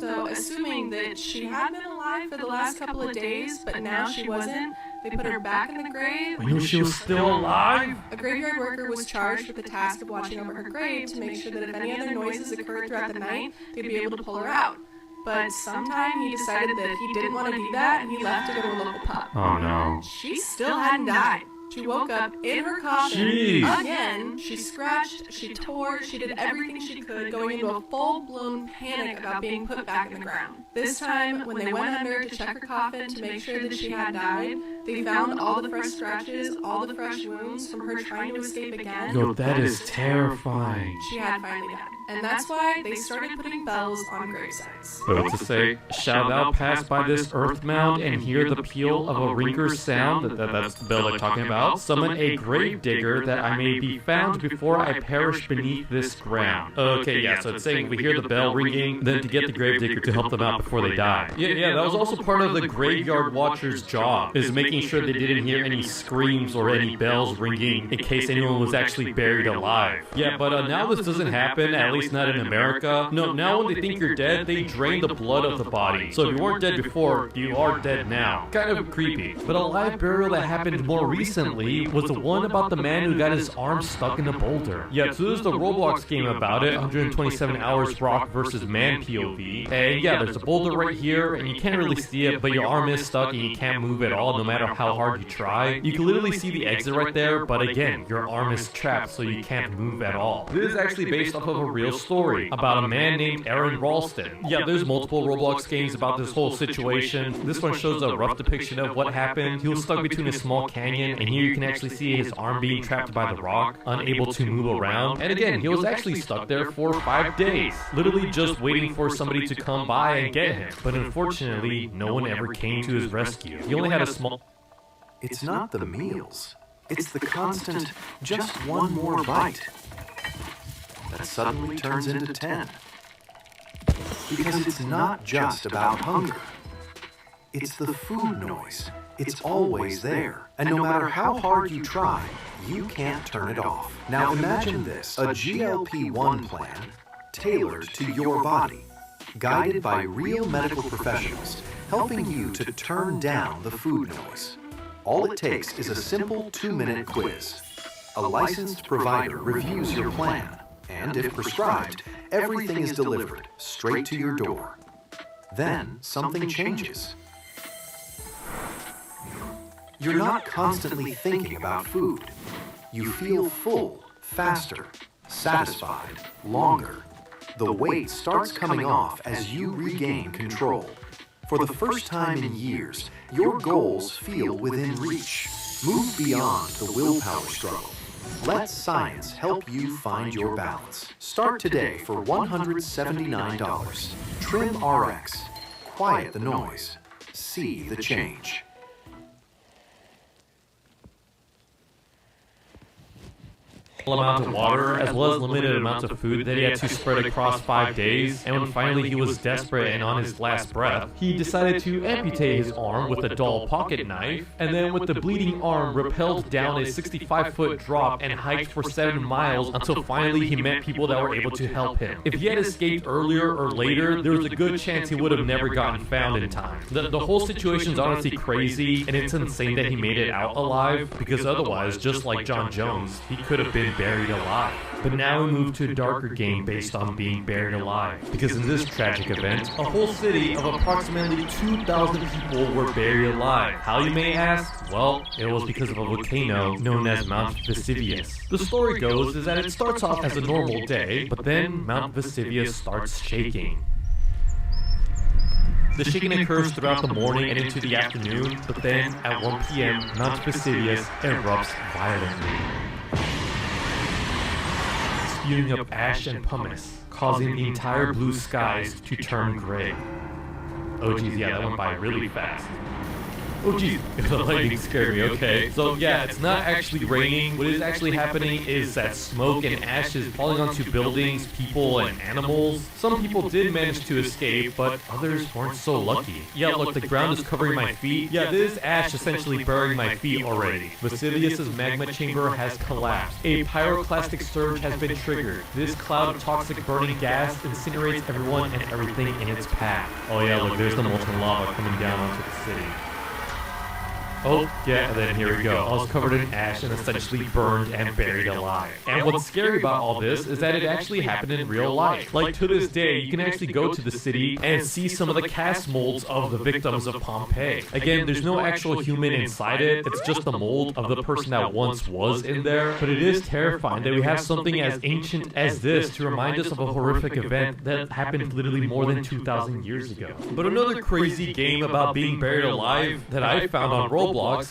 So, assuming that she had been alive for the last couple of days, but now she wasn't, they put her back in the grave. I knew she was still alive? A graveyard worker was charged with the task of watching over her grave to make sure that if any other noises occurred throughout the night, they'd be able to pull her out. But sometime he decided that he didn't want to do that, and he left to go to a local pub. Oh no. She still hadn't died. She woke up in her coffin again. She scratched, she tore, she did everything she could, going into a full-blown panic about being put back in the ground. This time, when they went under to check her coffin to make sure that she had died, they found all the fresh scratches, all the fresh wounds from her trying to escape again. Yo, that is terrifying. She had finally died. And that's why they started putting bells on gravesites. What to say? Shall thou pass by this earth mound and hear the peal of a ringer's sound? That's the bell they're talking about. Summon a grave digger that I may be found before I perish beneath this ground. Okay, yeah, so it's saying we hear the bell ringing, then to get the grave digger to help them out before they die. Yeah, that was also part of the graveyard watcher's job, is making sure they didn't hear any screams or any bells ringing in case anyone was actually buried alive. Yeah, but now this doesn't happen, at least not in America. No, now when they think you're dead, they drain the blood of the body. So if you weren't dead before, you are dead now. Kind of creepy. But a live burial that happened more recently was the one about the man who got his arm stuck in a boulder. Yeah, so there's the Roblox game about it, 127 Hours Rock versus Man POV. And yeah, there's a boulder right here, and you can't really see it, but your arm is stuck and you can't move at all, no matter matter how hard you try. You can literally see the exit right there, but again, your arm is trapped so you can't move at all. This is actually based off of a real story about a man named Aaron Ralston. Yeah, there's multiple Roblox games about this whole situation. This one shows a rough depiction of what happened. He was stuck between a small canyon, and here you can actually see his arm being trapped by the rock, unable to move around. And again, he was actually stuck there for 5 days, literally just waiting for somebody to come by and get him. But unfortunately, no one ever came to his rescue. He only had a small... It's not the meals. It's the constant, just one more bite, that suddenly turns into 10. Because it's not just about hunger. It's the food noise. It's always there. And no matter how hard you try, you can't turn it off. Now imagine this, a GLP-1 plan tailored to your body, guided by real medical professionals, helping you to turn down the food noise. All it takes is a simple 2-minute quiz. A licensed provider reviews your plan, and if prescribed, everything is delivered straight to your door. Then something changes. You're not constantly thinking about food. You feel full, faster, satisfied, longer. The weight starts coming off as you regain control. For the first time in years, your goals feel within reach. Move beyond the willpower struggle. Let science help you find your balance. Start today for $179. Trim RX. Quiet the noise. See the change. amount of water as well as limited amounts of food that he had to spread across 5 days, and when finally he was desperate and on his last breath, he decided to amputate his arm with a dull pocket knife, and then with the bleeding arm rappelled down a 65-foot drop and hiked for 7 miles until finally he met people that were able to help him. If he had escaped earlier or later, there was a good chance he would have never gotten found in time. The whole situation's honestly crazy, and it's insane that he made it out alive, because otherwise, just like John Jones, he could have been buried alive. But now we move to a darker game based on being buried alive, because in this tragic event, a whole city of approximately 2,000 people were buried alive. How, you may ask? Well, it was because of a volcano known as Mount Vesuvius. The story goes is that it starts off as a normal day, but then Mount Vesuvius starts shaking. The shaking occurs throughout the morning and into the afternoon, but then at 1 p.m., Mount Vesuvius erupts violently, spewing up ash and pumice, causing the entire blue skies to turn gray. Oh geez, yeah, that went by really fast. Oh geez, the lightning scared me, okay. So yeah, it's not actually raining. What is actually happening is that smoke and ash is falling onto buildings, people, and animals. Some people did manage to escape, but others weren't so lucky. Yeah, look, the ground is covering my feet. Yeah, this is ash essentially burying my feet already. Vesuvius' magma chamber has collapsed. A pyroclastic surge has been triggered. This cloud of toxic burning gas incinerates everyone and everything in its path. Oh yeah, look, there's the molten lava coming down onto the city. Oh, yeah, and then here we go. I was covered in ash and essentially burned and buried alive. And what's scary about all this is that it actually happened in real life. Like, to this day, you can actually go to the city and see some of the cast molds of the victims of Pompeii. Again, there's no actual human inside it. It's just the mold of the person that once was in there. But it is terrifying that we have something as ancient as this to remind us of a horrific event that happened literally more than 2,000 years ago. But another crazy game about being buried alive that I found on Roblox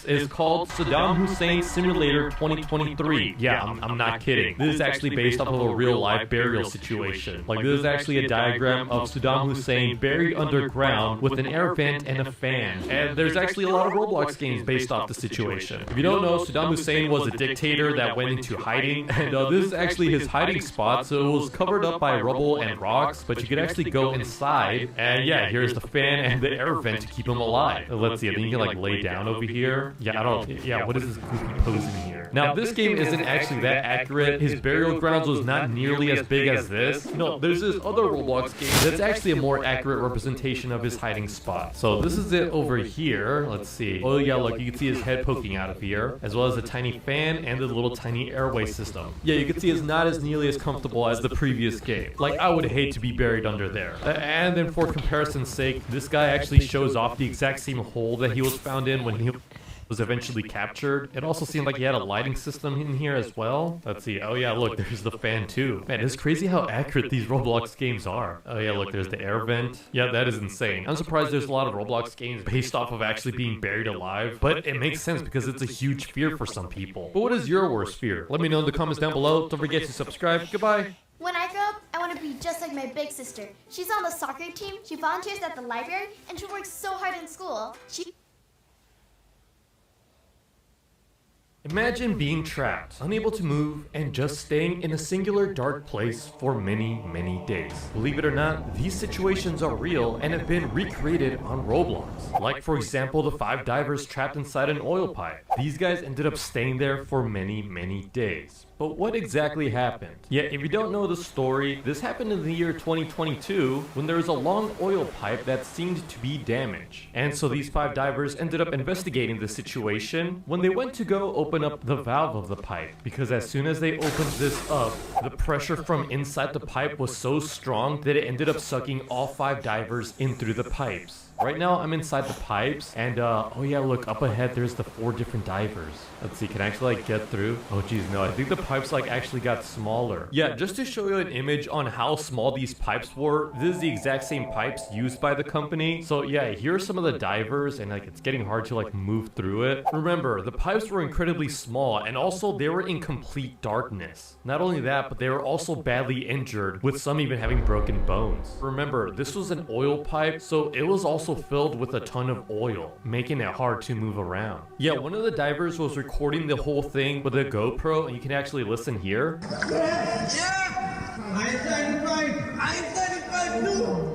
is called Saddam Hussein Simulator 2023. Yeah, I'm not kidding. This is actually based off of a real life burial situation. Like, this is actually a diagram of Saddam Hussein buried underground with an air vent and a fan. And there's actually a lot of Roblox games based off the situation. If you don't know, Saddam Hussein was a dictator that went into hiding, and this is actually his hiding spot, so it was covered up by rubble and rocks, but you could actually go inside, and yeah, here's the fan and the air vent to keep him alive. Let's see, I think you can like lay down over here. Yeah, what is this goofy posing here? Now, this game isn't actually that accurate. His burial grounds was not nearly as big as this. No, there's this other Roblox game that's actually a more accurate representation of his hiding spot. So this is it over here. Let's see. Oh yeah, look, you can see his head poking out of here, as well as a tiny fan and the little tiny airway system. Yeah, you can see it's not as nearly as comfortable as the previous game. Like, I would hate to be buried under there. And then for comparison's sake, this guy actually shows off the exact same hole that he was found in when he... was eventually captured. It also seemed like he had a lighting system in here as well. Let's see. Oh yeah, look, there's the fan too. Man, it's crazy how accurate these Roblox games are. Oh yeah, look, there's the air vent. Yeah, that is insane. I'm surprised there's a lot of Roblox games based off of actually being buried alive, but it makes sense because it's a huge fear for some people. But what is your worst fear? Let me know in the comments down below. Don't forget to subscribe. Goodbye. When I grow up, I want to be just like my big sister. She's on the soccer team, she volunteers at the library, and she works so hard in school. Imagine being trapped, unable to move, and just staying in a singular dark place for many, many days. Believe it or not, these situations are real and have been recreated on Roblox. Like for example, the 5 divers trapped inside an oil pipe. These guys ended up staying there for many, many days. But what exactly happened? Yeah, if you don't know the story, this happened in the year 2022 when there was a long oil pipe that seemed to be damaged. And so these 5 divers ended up investigating the situation when they went to go open up the valve of the pipe. Because as soon as they opened this up, the pressure from inside the pipe was so strong that it ended up sucking all 5 divers in through the pipes. Right now, I'm inside the pipes, and oh yeah, look, up ahead, there's the 4 different divers. Let's see, can I actually, like, get through? Oh geez, no, I think the pipes, like, actually got smaller. Yeah, just to show you an image on how small these pipes were, this is the exact same pipes used by the company. So yeah, here are some of the divers, and, like, it's getting hard to, like, move through it. Remember, the pipes were incredibly small, and also they were in complete darkness. Not only that, but they were also badly injured, with some even having broken bones. Remember, this was an oil pipe, so it was also filled with a ton of oil, making it hard to move around. Yeah, one of the divers was recording the whole thing with a GoPro, and you can actually listen here.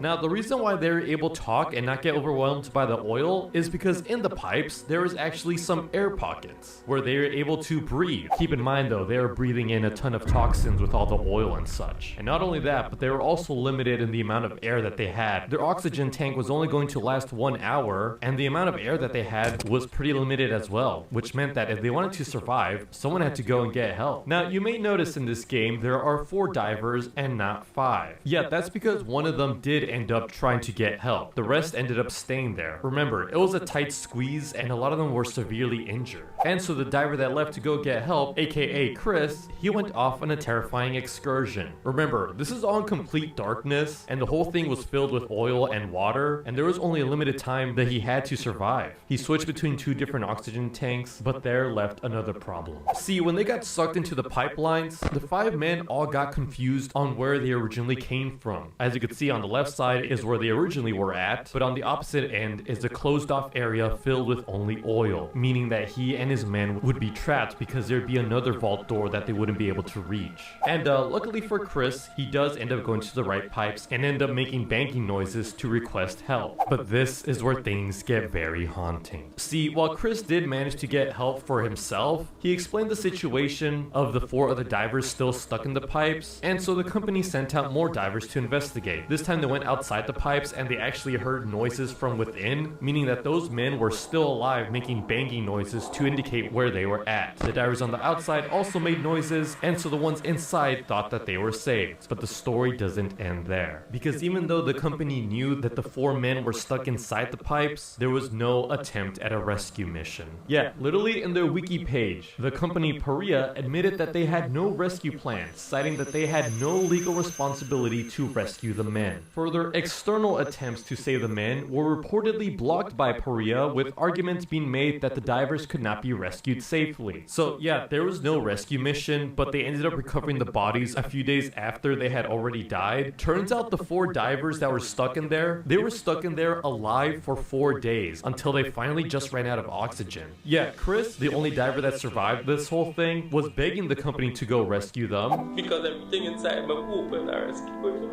Now, the reason why they were able to talk and not get overwhelmed by the oil is because in the pipes, there was actually some air pockets where they were able to breathe. Keep in mind though, they were breathing in a ton of toxins with all the oil and such. And not only that, but they were also limited in the amount of air that they had. Their oxygen tank was only going to last 1 hour, and the amount of air that they had was pretty limited as well, which meant that if they wanted to survive, someone had to go and get help. Now, you may notice in this game, there are 4 divers and not 5. Yeah, that's because one of them did end up trying to get help. The rest ended up staying there. Remember, it was a tight squeeze and a lot of them were severely injured. And so the diver that left to go get help, aka Chris, he went off on a terrifying excursion. Remember, this is all in complete darkness and the whole thing was filled with oil and water, and there was only a limited time that he had to survive. He switched between 2 different oxygen tanks, but there left another problem. See, when they got sucked into the pipelines, the 5 men all got confused on where they originally came from. As you can see, on the left side is where they originally were at, but on the opposite end is a closed off area filled with only oil, meaning that he and his men would be trapped because there'd be another vault door that they wouldn't be able to reach. And luckily for Chris, he does end up going to the right pipes and end up making banging noises to request help. But this is where things get very haunting. See, while Chris did manage to get help for himself, he explained the situation of the 4 other divers still stuck in the pipes, and so the company sent out more divers to investigate. This time they went outside the pipes and they actually heard noises from within, meaning that those men were still alive making banging noises to indicate where they were at. The divers on the outside also made noises, and so the ones inside thought that they were saved. But the story doesn't end there, because even though the company knew that the 4 men were stuck inside the pipes, there was no attempt at a rescue mission. Yeah, literally in their wiki page, the company Paria admitted that they had no rescue plans, citing that they had no legal responsibility to rescue the men. Further, external attempts to save the men were reportedly blocked by Paria, with arguments being made that the divers could not be rescued safely. So yeah, there was no rescue mission, but they ended up recovering the bodies a few days after they had already died. Turns out the 4 divers that were stuck in there, they were stuck in there alive for 4 days until they finally just ran out of oxygen. Yeah, Chris, the only diver that survived this whole thing, was begging the company to go rescue them. Because everything inside my poop and I rescue.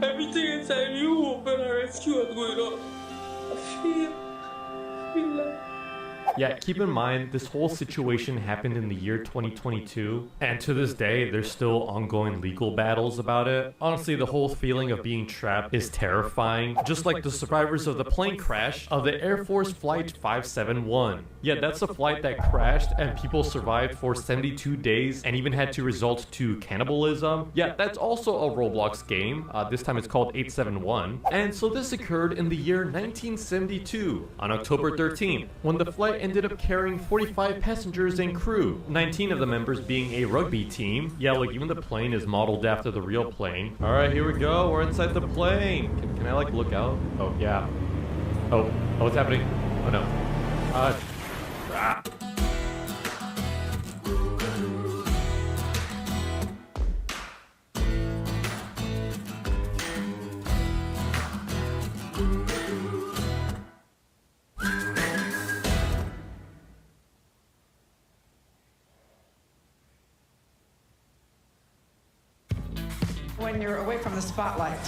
Everything inside you when I rescue is going on. I feel like... Yeah, keep in mind, this whole situation happened in the year 2022, and to this day, there's still ongoing legal battles about it. Honestly, the whole feeling of being trapped is terrifying, just like the survivors of the plane crash of the Air Force Flight 571. Yeah, that's a flight that crashed and people survived for 72 days and even had to resort to cannibalism. Yeah, that's also a Roblox game. This time it's called 871. And so this occurred in the year 1972, on October 13th, when the flight ended up carrying 45 passengers and crew, 19 of the members being a rugby team. Yeah, look, even the plane is modeled after the real plane. Alright, here we go, we're inside the plane. Can I like look out? Oh, yeah. Oh, what's happening? Oh no. When you're away from the spotlight,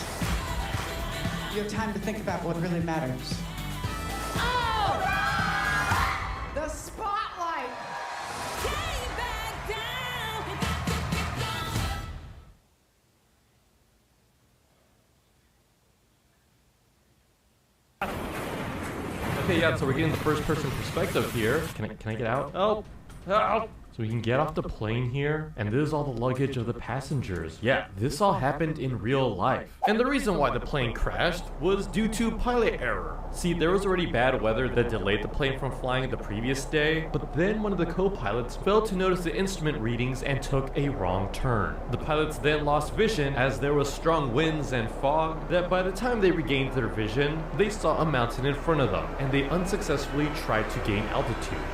you have time to think about what really matters. Oh! The spotlight! Okay, yeah, so we're getting the first person perspective here. Can I get out? Oh! So we can get off the plane here, and this is all the luggage of the passengers. Yeah, this all happened in real life. And the reason why the plane crashed was due to pilot error. See, there was already bad weather that delayed the plane from flying the previous day, but then one of the co-pilots failed to notice the instrument readings and took a wrong turn. The pilots then lost vision as there was strong winds and fog that by the time they regained their vision, they saw a mountain in front of them, and they unsuccessfully tried to gain altitude.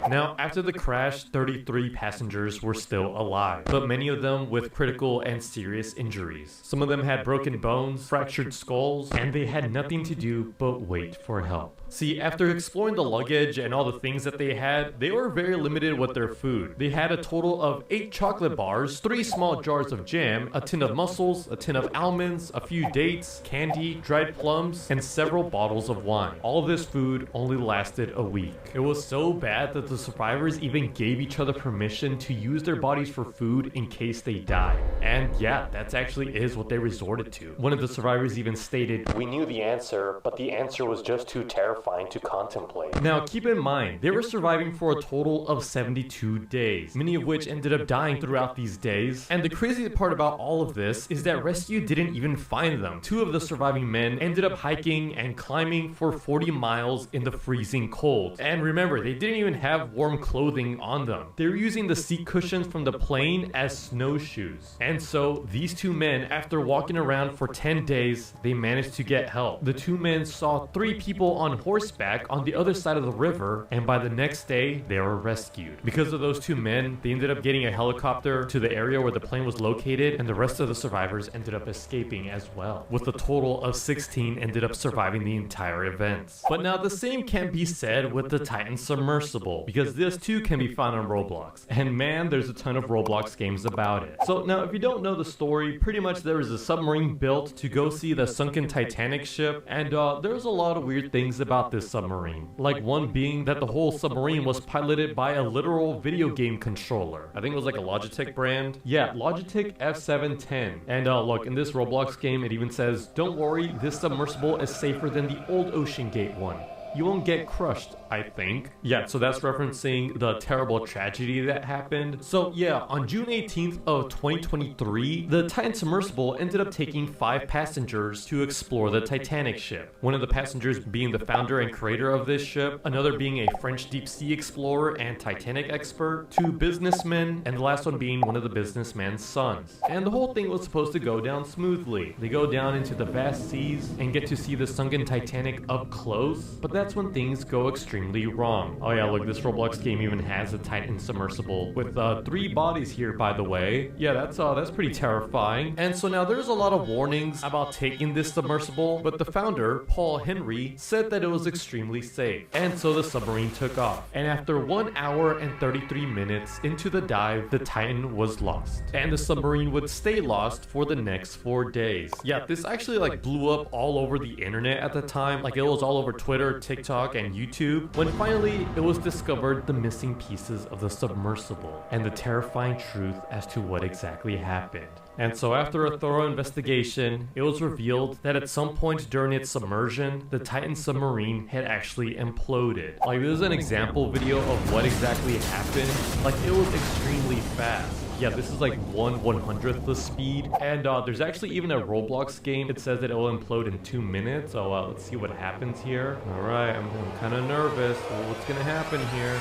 Now, after the crash, 33 passengers were still alive, but many of them with critical and serious injuries. Some of them had broken bones, fractured skulls, and they had nothing to do but wait for help. See, after exploring the luggage and all the things that they had, they were very limited with their food. They had a total of 8 chocolate bars, 3 small jars of jam, a tin of mussels, a tin of almonds, a few dates, candy, dried plums, and several bottles of wine. All of this food only lasted a week. It was so bad that the survivors even gave each other permission to use their bodies for food in case they died. And yeah, that actually is what they resorted to. One of the survivors even stated, "We knew the answer, but the answer was just too terrifying to contemplate." Now keep in mind, they were surviving for a total of 72 days, many of which ended up dying throughout these days. And the crazy part about all of this is that rescue didn't even find them. 2 of the surviving men ended up hiking and climbing for 40 miles in the freezing cold. And remember, they didn't even have warm clothing on them. They were using the seat cushions from the plane as snowshoes. And so these 2 men, after walking around for 10 days, they managed to get help. The 2 men saw 3 people on horseback on the other side of the river, and by the next day, they were rescued. Because of those 2 men, they ended up getting a helicopter to the area where the plane was located, and the rest of the survivors ended up escaping as well, with a total of 16 ended up surviving the entire events. But now the same can be said with the Titan submersible, because this too can be found on Roblox. And man, there's a ton of Roblox games about it. So now if you don't know the story, pretty much there was a submarine built to go see the sunken Titanic ship, and there's a lot of weird things about this submarine. Like one being that the whole submarine was piloted by a literal video game controller. I think it was like a Logitech brand. Yeah, Logitech F710. And look, in this Roblox game it even says, "Don't worry, this submersible is safer than the old Ocean Gate one. You won't get crushed, I think." Yeah, so that's referencing the terrible tragedy that happened. So yeah, on June 18th of 2023, the Titan submersible ended up taking 5 passengers to explore the Titanic ship. One of the passengers being the founder and creator of this ship, another being a French deep sea explorer and Titanic expert, 2 businessmen, and the last one being one of the businessman's sons. And the whole thing was supposed to go down smoothly. They go down into the vast seas and get to see the sunken Titanic up close, but that's when things go extremely wrong. Oh yeah, look, this Roblox game even has a Titan submersible with 3 bodies here, by the way. Yeah, that's pretty terrifying. And so now there's a lot of warnings about taking this submersible, but the founder, Paul Henry, said that it was extremely safe. And so the submarine took off. And after 1 hour and 33 minutes into the dive, the Titan was lost. And the submarine would stay lost for the next 4 days. Yeah, this actually like blew up all over the internet at the time. Like it was all over Twitter, TikTok, and YouTube, when finally it was discovered the missing pieces of the submersible and the terrifying truth as to what exactly happened. And so after a thorough investigation, it was revealed that at some point during its submersion, the Titan submarine had actually imploded. Like this is an example video of what exactly happened. Like it was extremely fast. Yeah, this is like 1/100th the speed. And there's actually even a Roblox game. It says that it will implode in 2 minutes. So let's see what happens here. All right, I'm kind of nervous. Well, what's gonna happen here?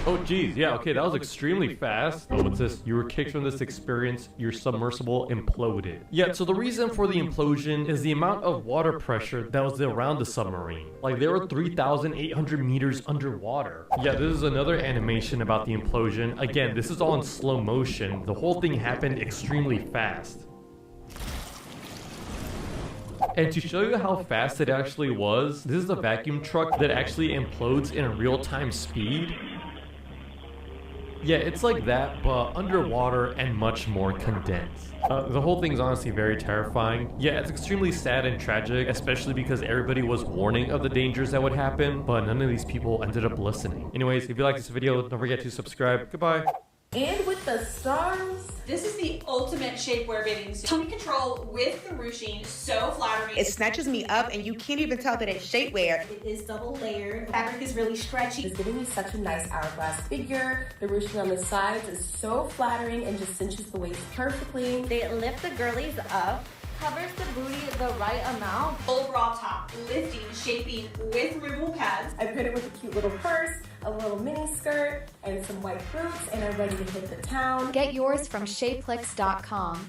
Oh, geez. Yeah, okay, that was extremely fast. Oh, what's this? You were kicked from this experience. Your submersible imploded. Yeah, so the reason for the implosion is the amount of water pressure that was around the submarine. Like, they were 3,800 meters underwater. Yeah, this is another animation about the implosion. Again, this is all in slow motion. The whole thing happened extremely fast. And to show you how fast it actually was, this is a vacuum truck that actually implodes in real-time speed. Yeah, it's like that, but underwater and much more condensed. The whole thing's honestly very terrifying. Yeah, it's extremely sad and tragic, especially because everybody was warning of the dangers that would happen, but none of these people ended up listening. Anyways, if you like this video, don't forget to subscribe. Goodbye. And with the stars, this is the ultimate shapewear bathing suit. Tummy control with the ruching, so flattering. It snatches me up and you can't even tell that it's shapewear. It is double layered. The fabric is really stretchy. It's giving me such a nice hourglass figure. The ruching on the sides is so flattering and just cinches the waist perfectly. They lift the girlies up, covers the booty the right amount. Full bra top, lifting, shaping with removable pads. I put it with a cute little purse, a little mini skirt, and some white boots, and I'm ready to hit the town. Get yours from Shapelex.com.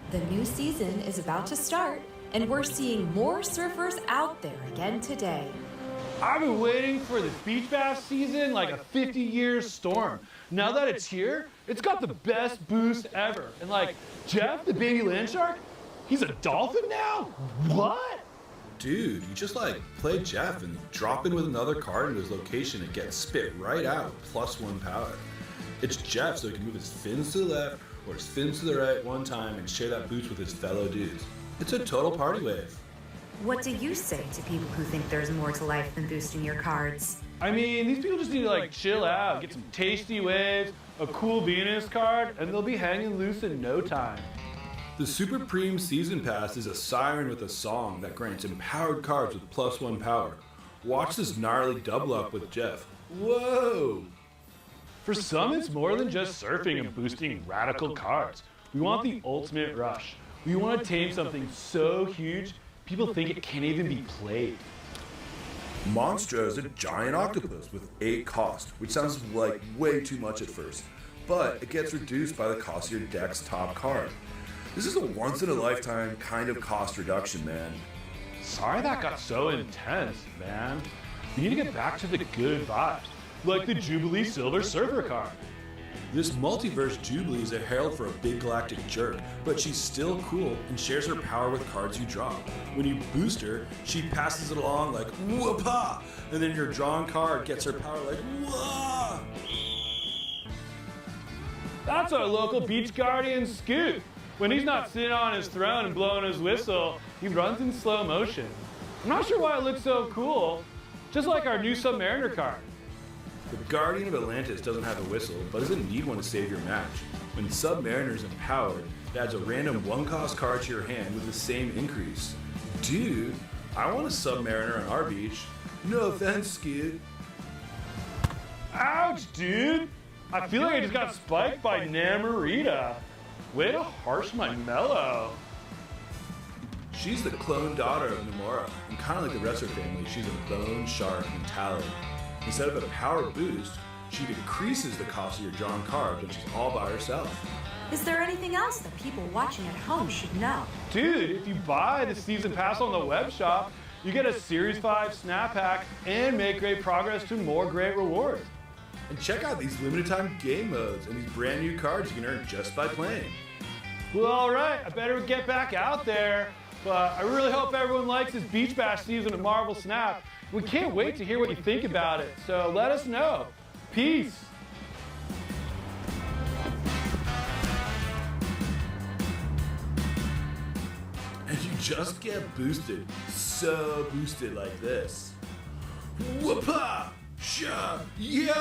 The new season is about to start, and we're seeing more surfers out there again today. I've been waiting for the beach bath season like a 50-year storm. Now that it's here, it's got the best boost ever. And like, Jeff, the baby land shark, he's a dolphin now? What? Dude, you just like play Jeff and drop in with another card into his location and get spit right out, +1 power. It's Jeff, so he can move his fins to the left or his fins to the right one time and share that boost with his fellow dudes. It's a total party wave. What do you say to people who think there's more to life than boosting your cards? I mean, these people just need to like chill out, get some tasty waves, a cool Venus card, and they'll be hanging loose in no time. The Super Preem Season Pass is a siren with a song that grants empowered cards with +1 power. Watch this gnarly double up with Jeff. Whoa! For some, it's more than just surfing and boosting radical cards. We want the ultimate rush. We want to tame something so huge, people think it can't even be played. Monstra is a giant octopus with 8 cost, which sounds like way too much at first, but it gets reduced by the cost of your deck's top card. This is a once-in-a-lifetime kind of cost reduction, man. Sorry that got so intense, man. We need to get back to the good vibes, like the Jubilee Silver Surfer card. This multiverse Jubilee is a herald for a big galactic jerk, but she's still cool and shares her power with cards you draw. When you boost her, she passes it along like whoop-ah, and then your drawn card gets her power like whoa. That's our local beach guardian, Scoot. When he's not sitting on his throne and blowing his whistle, he runs in slow motion. I'm not sure why it looks so cool, just like our new Submariner card. The Guardian of Atlantis doesn't have a whistle, but doesn't need one to save your match. When Submariner is empowered, it adds a random 1-cost card to your hand with the same increase. Dude, I want a Submariner on our beach. No offense, Skid. Ouch, dude! I feel like I just got spiked by Namorita. Way to harsh my mellow. She's the clone daughter of Namora, and kind of like the rest of her family, she's a bone shark mentality. Instead of a power boost, she decreases the cost of your drawn cards when she's all by herself. Is there anything else that people watching at home should know? Dude, if you buy the season pass on the web shop, you get a Series 5 snap pack and make great progress to more great rewards. And check out these limited time game modes and these brand new cards you can earn just by playing. Well, all right, I better get back out there. But I really hope everyone likes this Beach Bash season of Marvel Snap. We can't wait to hear what you think about it, so let us know. Peace. And you just get boosted, so boosted like this. Whoop-ah! Sha! Yo!